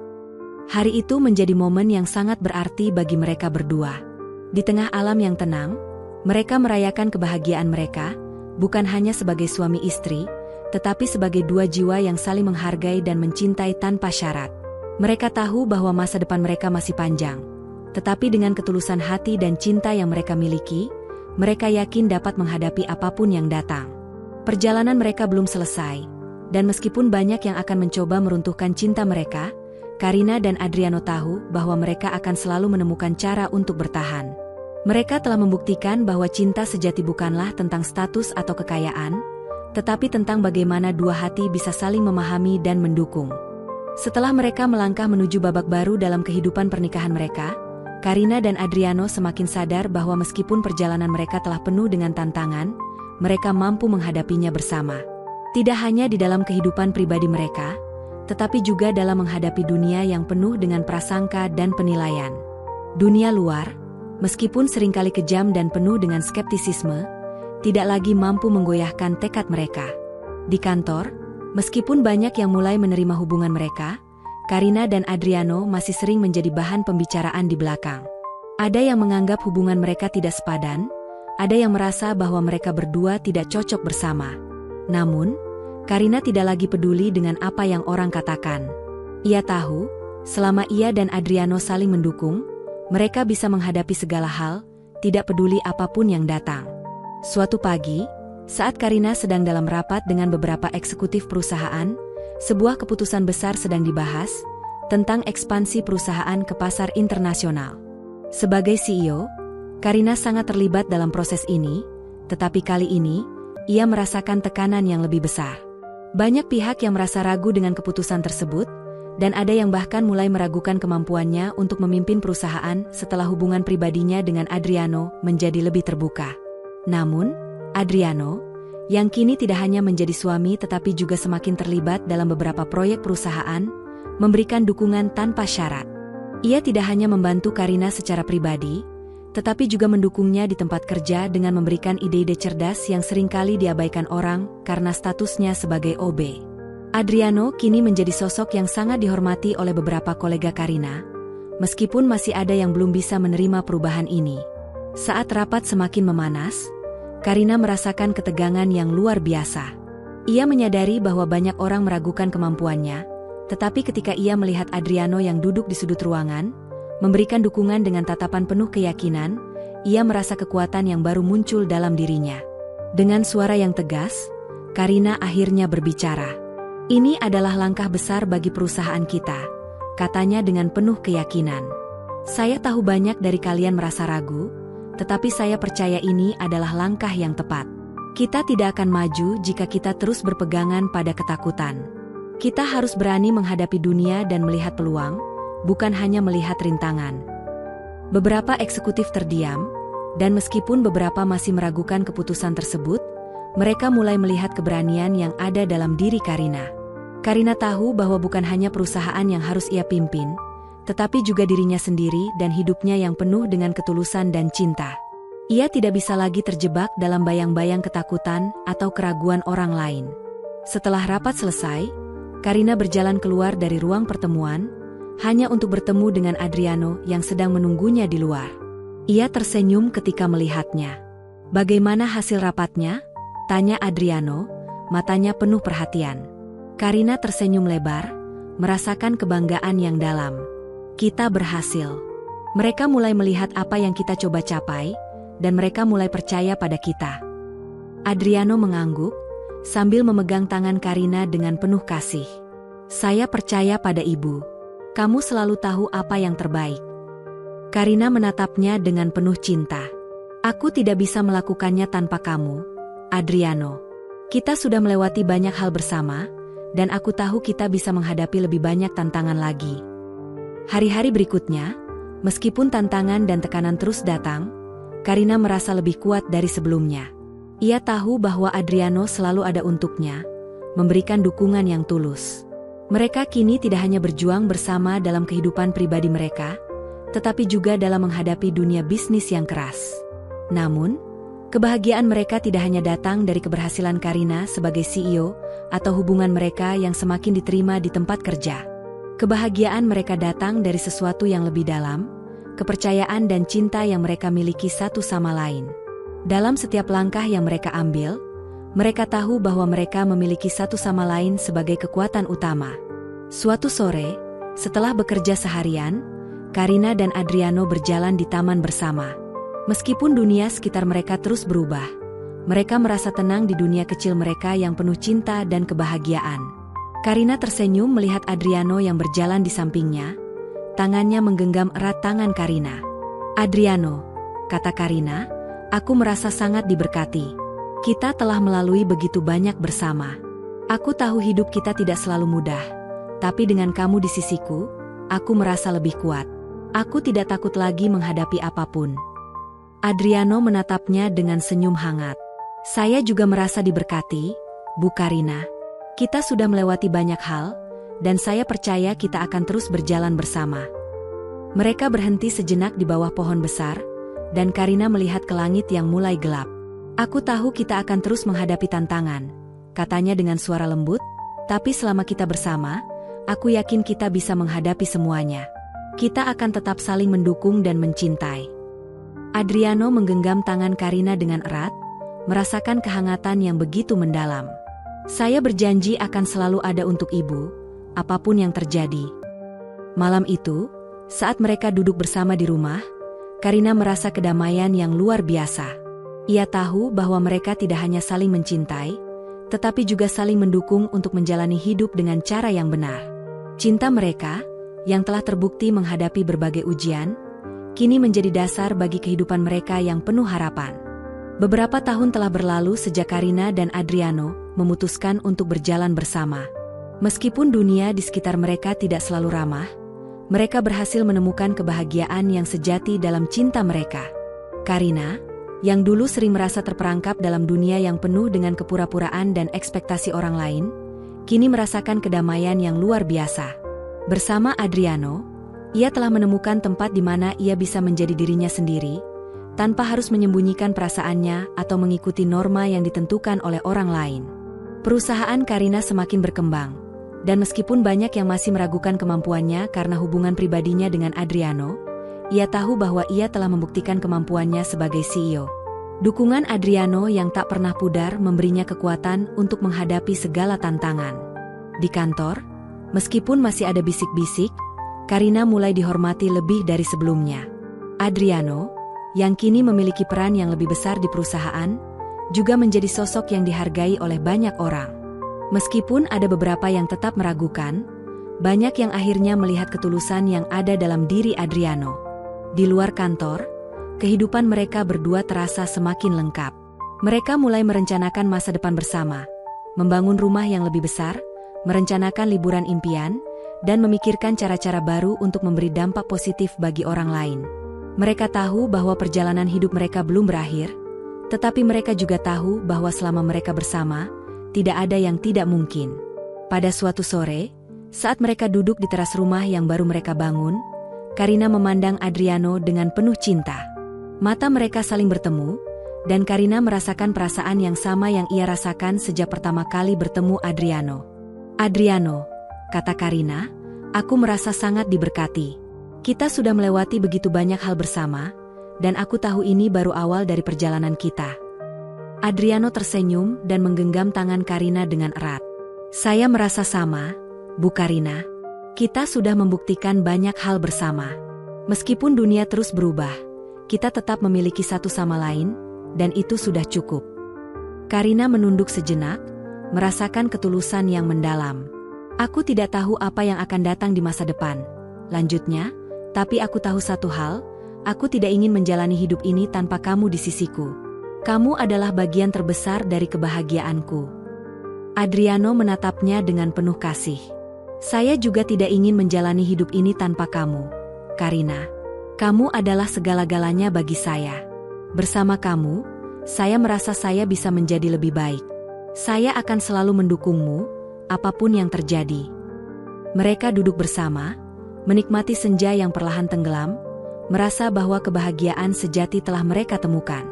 Hari itu menjadi momen yang sangat berarti bagi mereka berdua. Di tengah alam yang tenang, mereka merayakan kebahagiaan mereka, bukan hanya sebagai suami istri, tetapi sebagai dua jiwa yang saling menghargai dan mencintai tanpa syarat. Mereka tahu bahwa masa depan mereka masih panjang, tetapi dengan ketulusan hati dan cinta yang mereka miliki, mereka yakin dapat menghadapi apapun yang datang. Perjalanan mereka belum selesai, dan meskipun banyak yang akan mencoba meruntuhkan cinta mereka, Karina dan Adriano tahu bahwa mereka akan selalu menemukan cara untuk bertahan. Mereka telah membuktikan bahwa cinta sejati bukanlah tentang status atau kekayaan, tetapi tentang bagaimana dua hati bisa saling memahami dan mendukung. Setelah mereka melangkah menuju babak baru dalam kehidupan pernikahan mereka, Karina dan Adriano semakin sadar bahwa meskipun perjalanan mereka telah penuh dengan tantangan, mereka mampu menghadapinya bersama. Tidak hanya di dalam kehidupan pribadi mereka, tetapi juga dalam menghadapi dunia yang penuh dengan prasangka dan penilaian. Dunia luar, meskipun seringkali kejam dan penuh dengan skeptisisme, tidak lagi mampu menggoyahkan tekad mereka. Di kantor, meskipun banyak yang mulai menerima hubungan mereka, Karina dan Adriano masih sering menjadi bahan pembicaraan di belakang. Ada yang menganggap hubungan mereka tidak sepadan, ada yang merasa bahwa mereka berdua tidak cocok bersama. Namun, Karina tidak lagi peduli dengan apa yang orang katakan. Ia tahu, selama ia dan Adriano saling mendukung, mereka bisa menghadapi segala hal, tidak peduli apapun yang datang. Suatu pagi, saat Karina sedang dalam rapat dengan beberapa eksekutif perusahaan, sebuah keputusan besar sedang dibahas tentang ekspansi perusahaan ke pasar internasional. Sebagai CEO, Karina sangat terlibat dalam proses ini, tetapi kali ini, ia merasakan tekanan yang lebih besar. Banyak pihak yang merasa ragu dengan keputusan tersebut, dan ada yang bahkan mulai meragukan kemampuannya untuk memimpin perusahaan setelah hubungan pribadinya dengan Adriano menjadi lebih terbuka. Namun, Adriano, yang kini tidak hanya menjadi suami tetapi juga semakin terlibat dalam beberapa proyek perusahaan, memberikan dukungan tanpa syarat. Ia tidak hanya membantu Karina secara pribadi, tetapi juga mendukungnya di tempat kerja dengan memberikan ide-ide cerdas yang seringkali diabaikan orang karena statusnya sebagai OB. Adriano kini menjadi sosok yang sangat dihormati oleh beberapa kolega Karina, meskipun masih ada yang belum bisa menerima perubahan ini. Saat rapat semakin memanas, Karina merasakan ketegangan yang luar biasa. Ia menyadari bahwa banyak orang meragukan kemampuannya, tetapi ketika ia melihat Adriano yang duduk di sudut ruangan, memberikan dukungan dengan tatapan penuh keyakinan, ia merasa kekuatan yang baru muncul dalam dirinya. Dengan suara yang tegas, Karina akhirnya berbicara. "Ini adalah langkah besar bagi perusahaan kita," katanya dengan penuh keyakinan. "Saya tahu banyak dari kalian merasa ragu, tetapi saya percaya ini adalah langkah yang tepat. Kita tidak akan maju jika kita terus berpegangan pada ketakutan. Kita harus berani menghadapi dunia dan melihat peluang, bukan hanya melihat rintangan." Beberapa eksekutif terdiam, dan meskipun beberapa masih meragukan keputusan tersebut, mereka mulai melihat keberanian yang ada dalam diri Karina. Karina tahu bahwa bukan hanya perusahaan yang harus ia pimpin, tetapi juga dirinya sendiri dan hidupnya yang penuh dengan ketulusan dan cinta. Ia tidak bisa lagi terjebak dalam bayang-bayang ketakutan atau keraguan orang lain. Setelah rapat selesai, Karina berjalan keluar dari ruang pertemuan, hanya untuk bertemu dengan Adriano yang sedang menunggunya di luar. Ia tersenyum ketika melihatnya. "Bagaimana hasil rapatnya?" tanya Adriano, matanya penuh perhatian. Karina tersenyum lebar, merasakan kebanggaan yang dalam. "Kita berhasil. Mereka mulai melihat apa yang kita coba capai, dan mereka mulai percaya pada kita." Adriano mengangguk, sambil memegang tangan Karina dengan penuh kasih. "Saya percaya pada ibu. Kamu selalu tahu apa yang terbaik." Karina menatapnya dengan penuh cinta. "Aku tidak bisa melakukannya tanpa kamu, Adriano. Kita sudah melewati banyak hal bersama, dan aku tahu kita bisa menghadapi lebih banyak tantangan lagi." Hari-hari berikutnya, meskipun tantangan dan tekanan terus datang, Karina merasa lebih kuat dari sebelumnya. Ia tahu bahwa Adriano selalu ada untuknya, memberikan dukungan yang tulus. Mereka kini tidak hanya berjuang bersama dalam kehidupan pribadi mereka, tetapi juga dalam menghadapi dunia bisnis yang keras. Namun, kebahagiaan mereka tidak hanya datang dari keberhasilan Karina sebagai CEO atau hubungan mereka yang semakin diterima di tempat kerja. Kebahagiaan mereka datang dari sesuatu yang lebih dalam, kepercayaan dan cinta yang mereka miliki satu sama lain. Dalam setiap langkah yang mereka ambil, mereka tahu bahwa mereka memiliki satu sama lain sebagai kekuatan utama. Suatu sore, setelah bekerja seharian, Karina dan Adriano berjalan di taman bersama. Meskipun dunia sekitar mereka terus berubah, mereka merasa tenang di dunia kecil mereka yang penuh cinta dan kebahagiaan. Karina tersenyum melihat Adriano yang berjalan di sampingnya. Tangannya menggenggam erat tangan Karina. "Adriano," kata Karina, "aku merasa sangat diberkati. Kita telah melalui begitu banyak bersama. Aku tahu hidup kita tidak selalu mudah, tapi dengan kamu di sisiku, aku merasa lebih kuat. Aku tidak takut lagi menghadapi apapun." Adriano menatapnya dengan senyum hangat. "Saya juga merasa diberkati, Bu Karina. Kita sudah melewati banyak hal, dan saya percaya kita akan terus berjalan bersama." Mereka berhenti sejenak di bawah pohon besar, dan Karina melihat ke langit yang mulai gelap. "Aku tahu kita akan terus menghadapi tantangan," katanya dengan suara lembut, "tapi selama kita bersama, aku yakin kita bisa menghadapi semuanya. Kita akan tetap saling mendukung dan mencintai." Adriano menggenggam tangan Karina dengan erat, merasakan kehangatan yang begitu mendalam. "Saya berjanji akan selalu ada untuk ibu, apapun yang terjadi." Malam itu, saat mereka duduk bersama di rumah, Karina merasa kedamaian yang luar biasa. Ia tahu bahwa mereka tidak hanya saling mencintai, tetapi juga saling mendukung untuk menjalani hidup dengan cara yang benar. Cinta mereka, yang telah terbukti menghadapi berbagai ujian, kini menjadi dasar bagi kehidupan mereka yang penuh harapan. Beberapa tahun telah berlalu sejak Karina dan Adriano memutuskan untuk berjalan bersama. Meskipun dunia di sekitar mereka tidak selalu ramah, mereka berhasil menemukan kebahagiaan yang sejati dalam cinta mereka. Karina, yang dulu sering merasa terperangkap dalam dunia yang penuh dengan kepura-puraan dan ekspektasi orang lain, kini merasakan kedamaian yang luar biasa. Bersama Adriano, ia telah menemukan tempat di mana ia bisa menjadi dirinya sendiri, tanpa harus menyembunyikan perasaannya atau mengikuti norma yang ditentukan oleh orang lain. Perusahaan Karina semakin berkembang, dan meskipun banyak yang masih meragukan kemampuannya karena hubungan pribadinya dengan Adriano, ia tahu bahwa ia telah membuktikan kemampuannya sebagai CEO. Dukungan Adriano yang tak pernah pudar memberinya kekuatan untuk menghadapi segala tantangan. Di kantor, meskipun masih ada bisik-bisik, Karina mulai dihormati lebih dari sebelumnya. Adriano, yang kini memiliki peran yang lebih besar di perusahaan, juga menjadi sosok yang dihargai oleh banyak orang. Meskipun ada beberapa yang tetap meragukan, banyak yang akhirnya melihat ketulusan yang ada dalam diri Adriano. Di luar kantor, kehidupan mereka berdua terasa semakin lengkap. Mereka mulai merencanakan masa depan bersama, membangun rumah yang lebih besar, merencanakan liburan impian, dan memikirkan cara-cara baru untuk memberi dampak positif bagi orang lain. Mereka tahu bahwa perjalanan hidup mereka belum berakhir, tetapi mereka juga tahu bahwa selama mereka bersama, tidak ada yang tidak mungkin. Pada suatu sore, saat mereka duduk di teras rumah yang baru mereka bangun, Karina memandang Adriano dengan penuh cinta. Mata mereka saling bertemu, dan Karina merasakan perasaan yang sama yang ia rasakan sejak pertama kali bertemu Adriano. "Adriano," kata Karina, "aku merasa sangat diberkati. Kita sudah melewati begitu banyak hal bersama, dan aku tahu ini baru awal dari perjalanan kita." Adriano tersenyum dan menggenggam tangan Karina dengan erat. "Saya merasa sama, Bu Karina. Kita sudah membuktikan banyak hal bersama. Meskipun dunia terus berubah, kita tetap memiliki satu sama lain, dan itu sudah cukup." Karina menunduk sejenak, merasakan ketulusan yang mendalam. "Aku tidak tahu apa yang akan datang di masa depan," lanjutnya, "tapi aku tahu satu hal, aku tidak ingin menjalani hidup ini tanpa kamu di sisiku. Kamu adalah bagian terbesar dari kebahagiaanku." Adriano menatapnya dengan penuh kasih. "Saya juga tidak ingin menjalani hidup ini tanpa kamu, Karina. Kamu adalah segala-galanya bagi saya. Bersama kamu, saya merasa saya bisa menjadi lebih baik. Saya akan selalu mendukungmu, apapun yang terjadi." Mereka duduk bersama, menikmati senja yang perlahan tenggelam, merasa bahwa kebahagiaan sejati telah mereka temukan.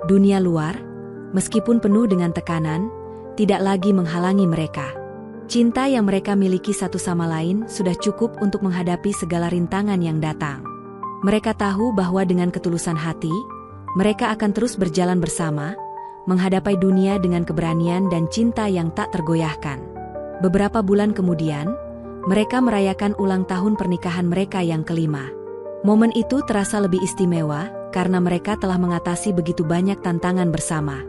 Dunia luar, meskipun penuh dengan tekanan, tidak lagi menghalangi mereka. Cinta yang mereka miliki satu sama lain sudah cukup untuk menghadapi segala rintangan yang datang. Mereka tahu bahwa dengan ketulusan hati, mereka akan terus berjalan bersama, menghadapi dunia dengan keberanian dan cinta yang tak tergoyahkan. Beberapa bulan kemudian, mereka merayakan ulang tahun pernikahan mereka yang kelima. Momen itu terasa lebih istimewa karena mereka telah mengatasi begitu banyak tantangan bersama.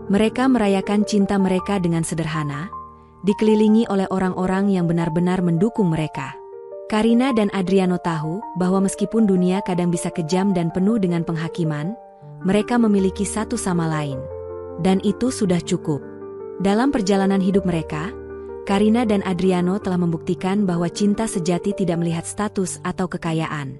Mereka merayakan cinta mereka dengan sederhana, dikelilingi oleh orang-orang yang benar-benar mendukung mereka. Karina dan Adriano tahu bahwa meskipun dunia kadang bisa kejam dan penuh dengan penghakiman, mereka memiliki satu sama lain. Dan itu sudah cukup. Dalam perjalanan hidup mereka, Karina dan Adriano telah membuktikan bahwa cinta sejati tidak melihat status atau kekayaan.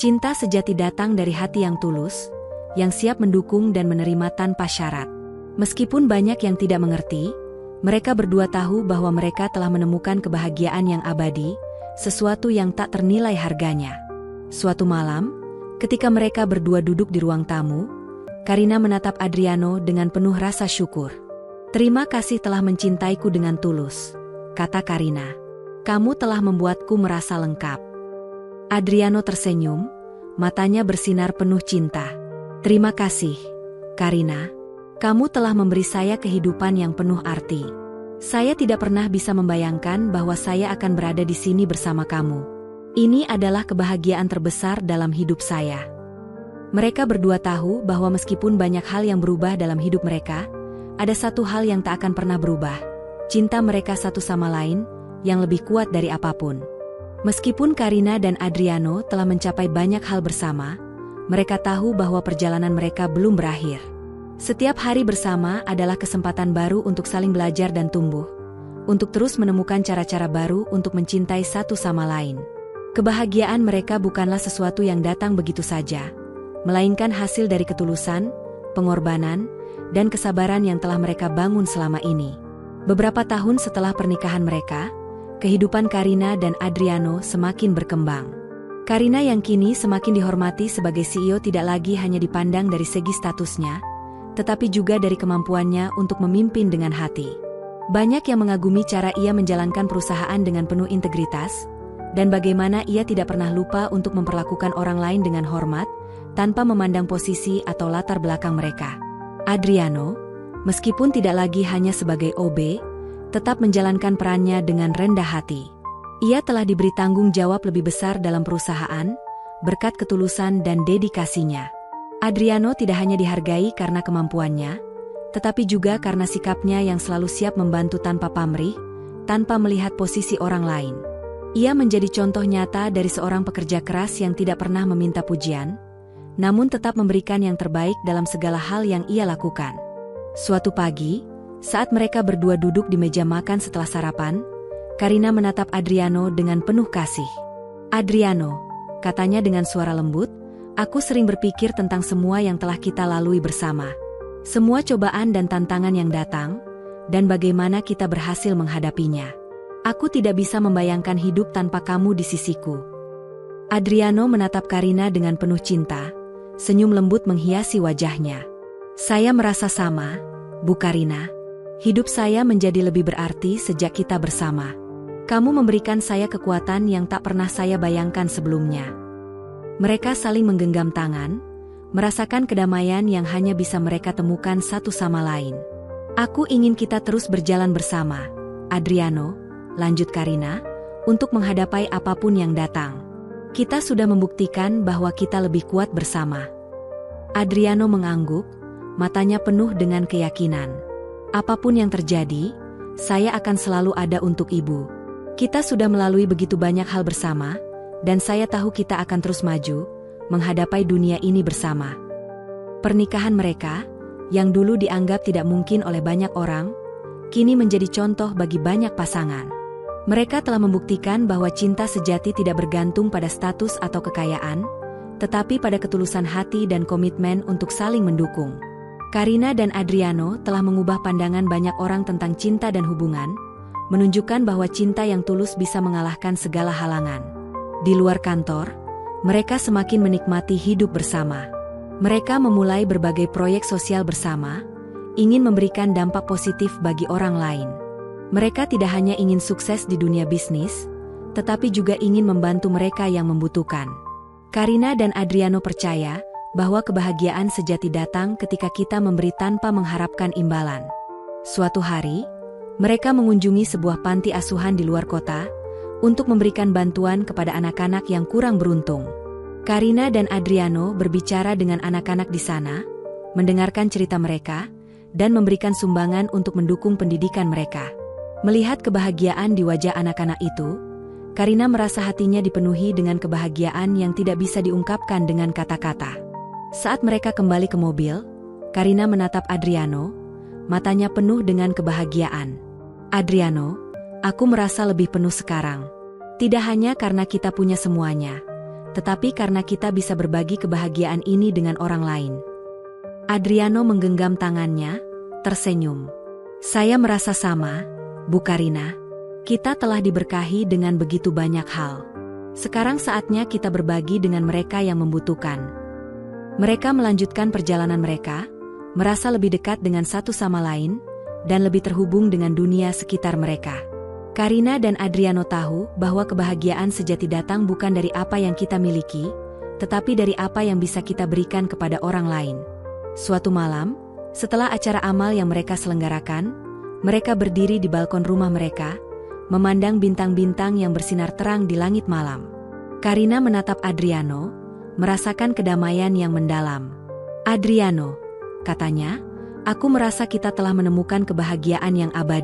Cinta sejati datang dari hati yang tulus, yang siap mendukung dan menerima tanpa syarat. Meskipun banyak yang tidak mengerti, mereka berdua tahu bahwa mereka telah menemukan kebahagiaan yang abadi, sesuatu yang tak ternilai harganya. Suatu malam, ketika mereka berdua duduk di ruang tamu, Karina menatap Adriano dengan penuh rasa syukur. "Terima kasih telah mencintaiku dengan tulus," kata Karina. "Kamu telah membuatku merasa lengkap." Adriano tersenyum, matanya bersinar penuh cinta. "Terima kasih, Karina. Kamu telah memberi saya kehidupan yang penuh arti. Saya tidak pernah bisa membayangkan bahwa saya akan berada di sini bersama kamu. Ini adalah kebahagiaan terbesar dalam hidup saya." Mereka berdua tahu bahwa meskipun banyak hal yang berubah dalam hidup mereka, ada satu hal yang tak akan pernah berubah: cinta mereka satu sama lain, yang lebih kuat dari apapun. Meskipun Karina dan Adriano telah mencapai banyak hal bersama, mereka tahu bahwa perjalanan mereka belum berakhir. Setiap hari bersama adalah kesempatan baru untuk saling belajar dan tumbuh, untuk terus menemukan cara-cara baru untuk mencintai satu sama lain. Kebahagiaan mereka bukanlah sesuatu yang datang begitu saja, melainkan hasil dari ketulusan, pengorbanan, dan kesabaran yang telah mereka bangun selama ini. Beberapa tahun setelah pernikahan mereka, kehidupan Karina dan Adriano semakin berkembang. Karina yang kini semakin dihormati sebagai CEO tidak lagi hanya dipandang dari segi statusnya, tetapi juga dari kemampuannya untuk memimpin dengan hati. Banyak yang mengagumi cara ia menjalankan perusahaan dengan penuh integritas, dan bagaimana ia tidak pernah lupa untuk memperlakukan orang lain dengan hormat, tanpa memandang posisi atau latar belakang mereka. Adriano, meskipun tidak lagi hanya sebagai OB, tetap menjalankan perannya dengan rendah hati. Ia telah diberi tanggung jawab lebih besar dalam perusahaan, berkat ketulusan dan dedikasinya. Adriano tidak hanya dihargai karena kemampuannya, tetapi juga karena sikapnya yang selalu siap membantu tanpa pamrih, tanpa melihat posisi orang lain. Ia menjadi contoh nyata dari seorang pekerja keras yang tidak pernah meminta pujian, namun tetap memberikan yang terbaik dalam segala hal yang ia lakukan. Suatu pagi, saat mereka berdua duduk di meja makan setelah sarapan, Karina menatap Adriano dengan penuh kasih. "Adriano," katanya dengan suara lembut, "aku sering berpikir tentang semua yang telah kita lalui bersama. Semua cobaan dan tantangan yang datang, dan bagaimana kita berhasil menghadapinya. Aku tidak bisa membayangkan hidup tanpa kamu di sisiku." Adriano menatap Karina dengan penuh cinta, senyum lembut menghiasi wajahnya. "Saya merasa sama, Bu Karina. Hidup saya menjadi lebih berarti sejak kita bersama. Kamu memberikan saya kekuatan yang tak pernah saya bayangkan sebelumnya." Mereka saling menggenggam tangan, merasakan kedamaian yang hanya bisa mereka temukan satu sama lain. "Aku ingin kita terus berjalan bersama, Adriano," lanjut Karina, "untuk menghadapi apapun yang datang. Kita sudah membuktikan bahwa kita lebih kuat bersama." Adriano mengangguk, matanya penuh dengan keyakinan. "Apapun yang terjadi, saya akan selalu ada untuk Ibu. Kita sudah melalui begitu banyak hal bersama, dan saya tahu kita akan terus maju, menghadapi dunia ini bersama." Pernikahan mereka, yang dulu dianggap tidak mungkin oleh banyak orang, kini menjadi contoh bagi banyak pasangan. Mereka telah membuktikan bahwa cinta sejati tidak bergantung pada status atau kekayaan, tetapi pada ketulusan hati dan komitmen untuk saling mendukung. Karina dan Adriano telah mengubah pandangan banyak orang tentang cinta dan hubungan, menunjukkan bahwa cinta yang tulus bisa mengalahkan segala halangan. Di luar kantor, mereka semakin menikmati hidup bersama. Mereka memulai berbagai proyek sosial bersama, ingin memberikan dampak positif bagi orang lain. Mereka tidak hanya ingin sukses di dunia bisnis, tetapi juga ingin membantu mereka yang membutuhkan. Karina dan Adriano percaya bahwa kebahagiaan sejati datang ketika kita memberi tanpa mengharapkan imbalan. Suatu hari, mereka mengunjungi sebuah panti asuhan di luar kota, untuk memberikan bantuan kepada anak-anak yang kurang beruntung. Karina dan Adriano berbicara dengan anak-anak di sana, mendengarkan cerita mereka, dan memberikan sumbangan untuk mendukung pendidikan mereka. Melihat kebahagiaan di wajah anak-anak itu, Karina merasa hatinya dipenuhi dengan kebahagiaan yang tidak bisa diungkapkan dengan kata-kata. Saat mereka kembali ke mobil, Karina menatap Adriano, matanya penuh dengan kebahagiaan. "Adriano, aku merasa lebih penuh sekarang. Tidak hanya karena kita punya semuanya, tetapi karena kita bisa berbagi kebahagiaan ini dengan orang lain." Adriano menggenggam tangannya, tersenyum. "Saya merasa sama, Bu Karina. Kita telah diberkahi dengan begitu banyak hal. Sekarang saatnya kita berbagi dengan mereka yang membutuhkan." Mereka melanjutkan perjalanan mereka, merasa lebih dekat dengan satu sama lain, dan lebih terhubung dengan dunia sekitar mereka. Karina dan Adriano tahu bahwa kebahagiaan sejati datang bukan dari apa yang kita miliki, tetapi dari apa yang bisa kita berikan kepada orang lain. Suatu malam, setelah acara amal yang mereka selenggarakan, mereka berdiri di balkon rumah mereka, memandang bintang-bintang yang bersinar terang di langit malam. Karina menatap Adriano, merasakan kedamaian yang mendalam. "Adriano," katanya, "aku merasa kita telah menemukan kebahagiaan yang abadi."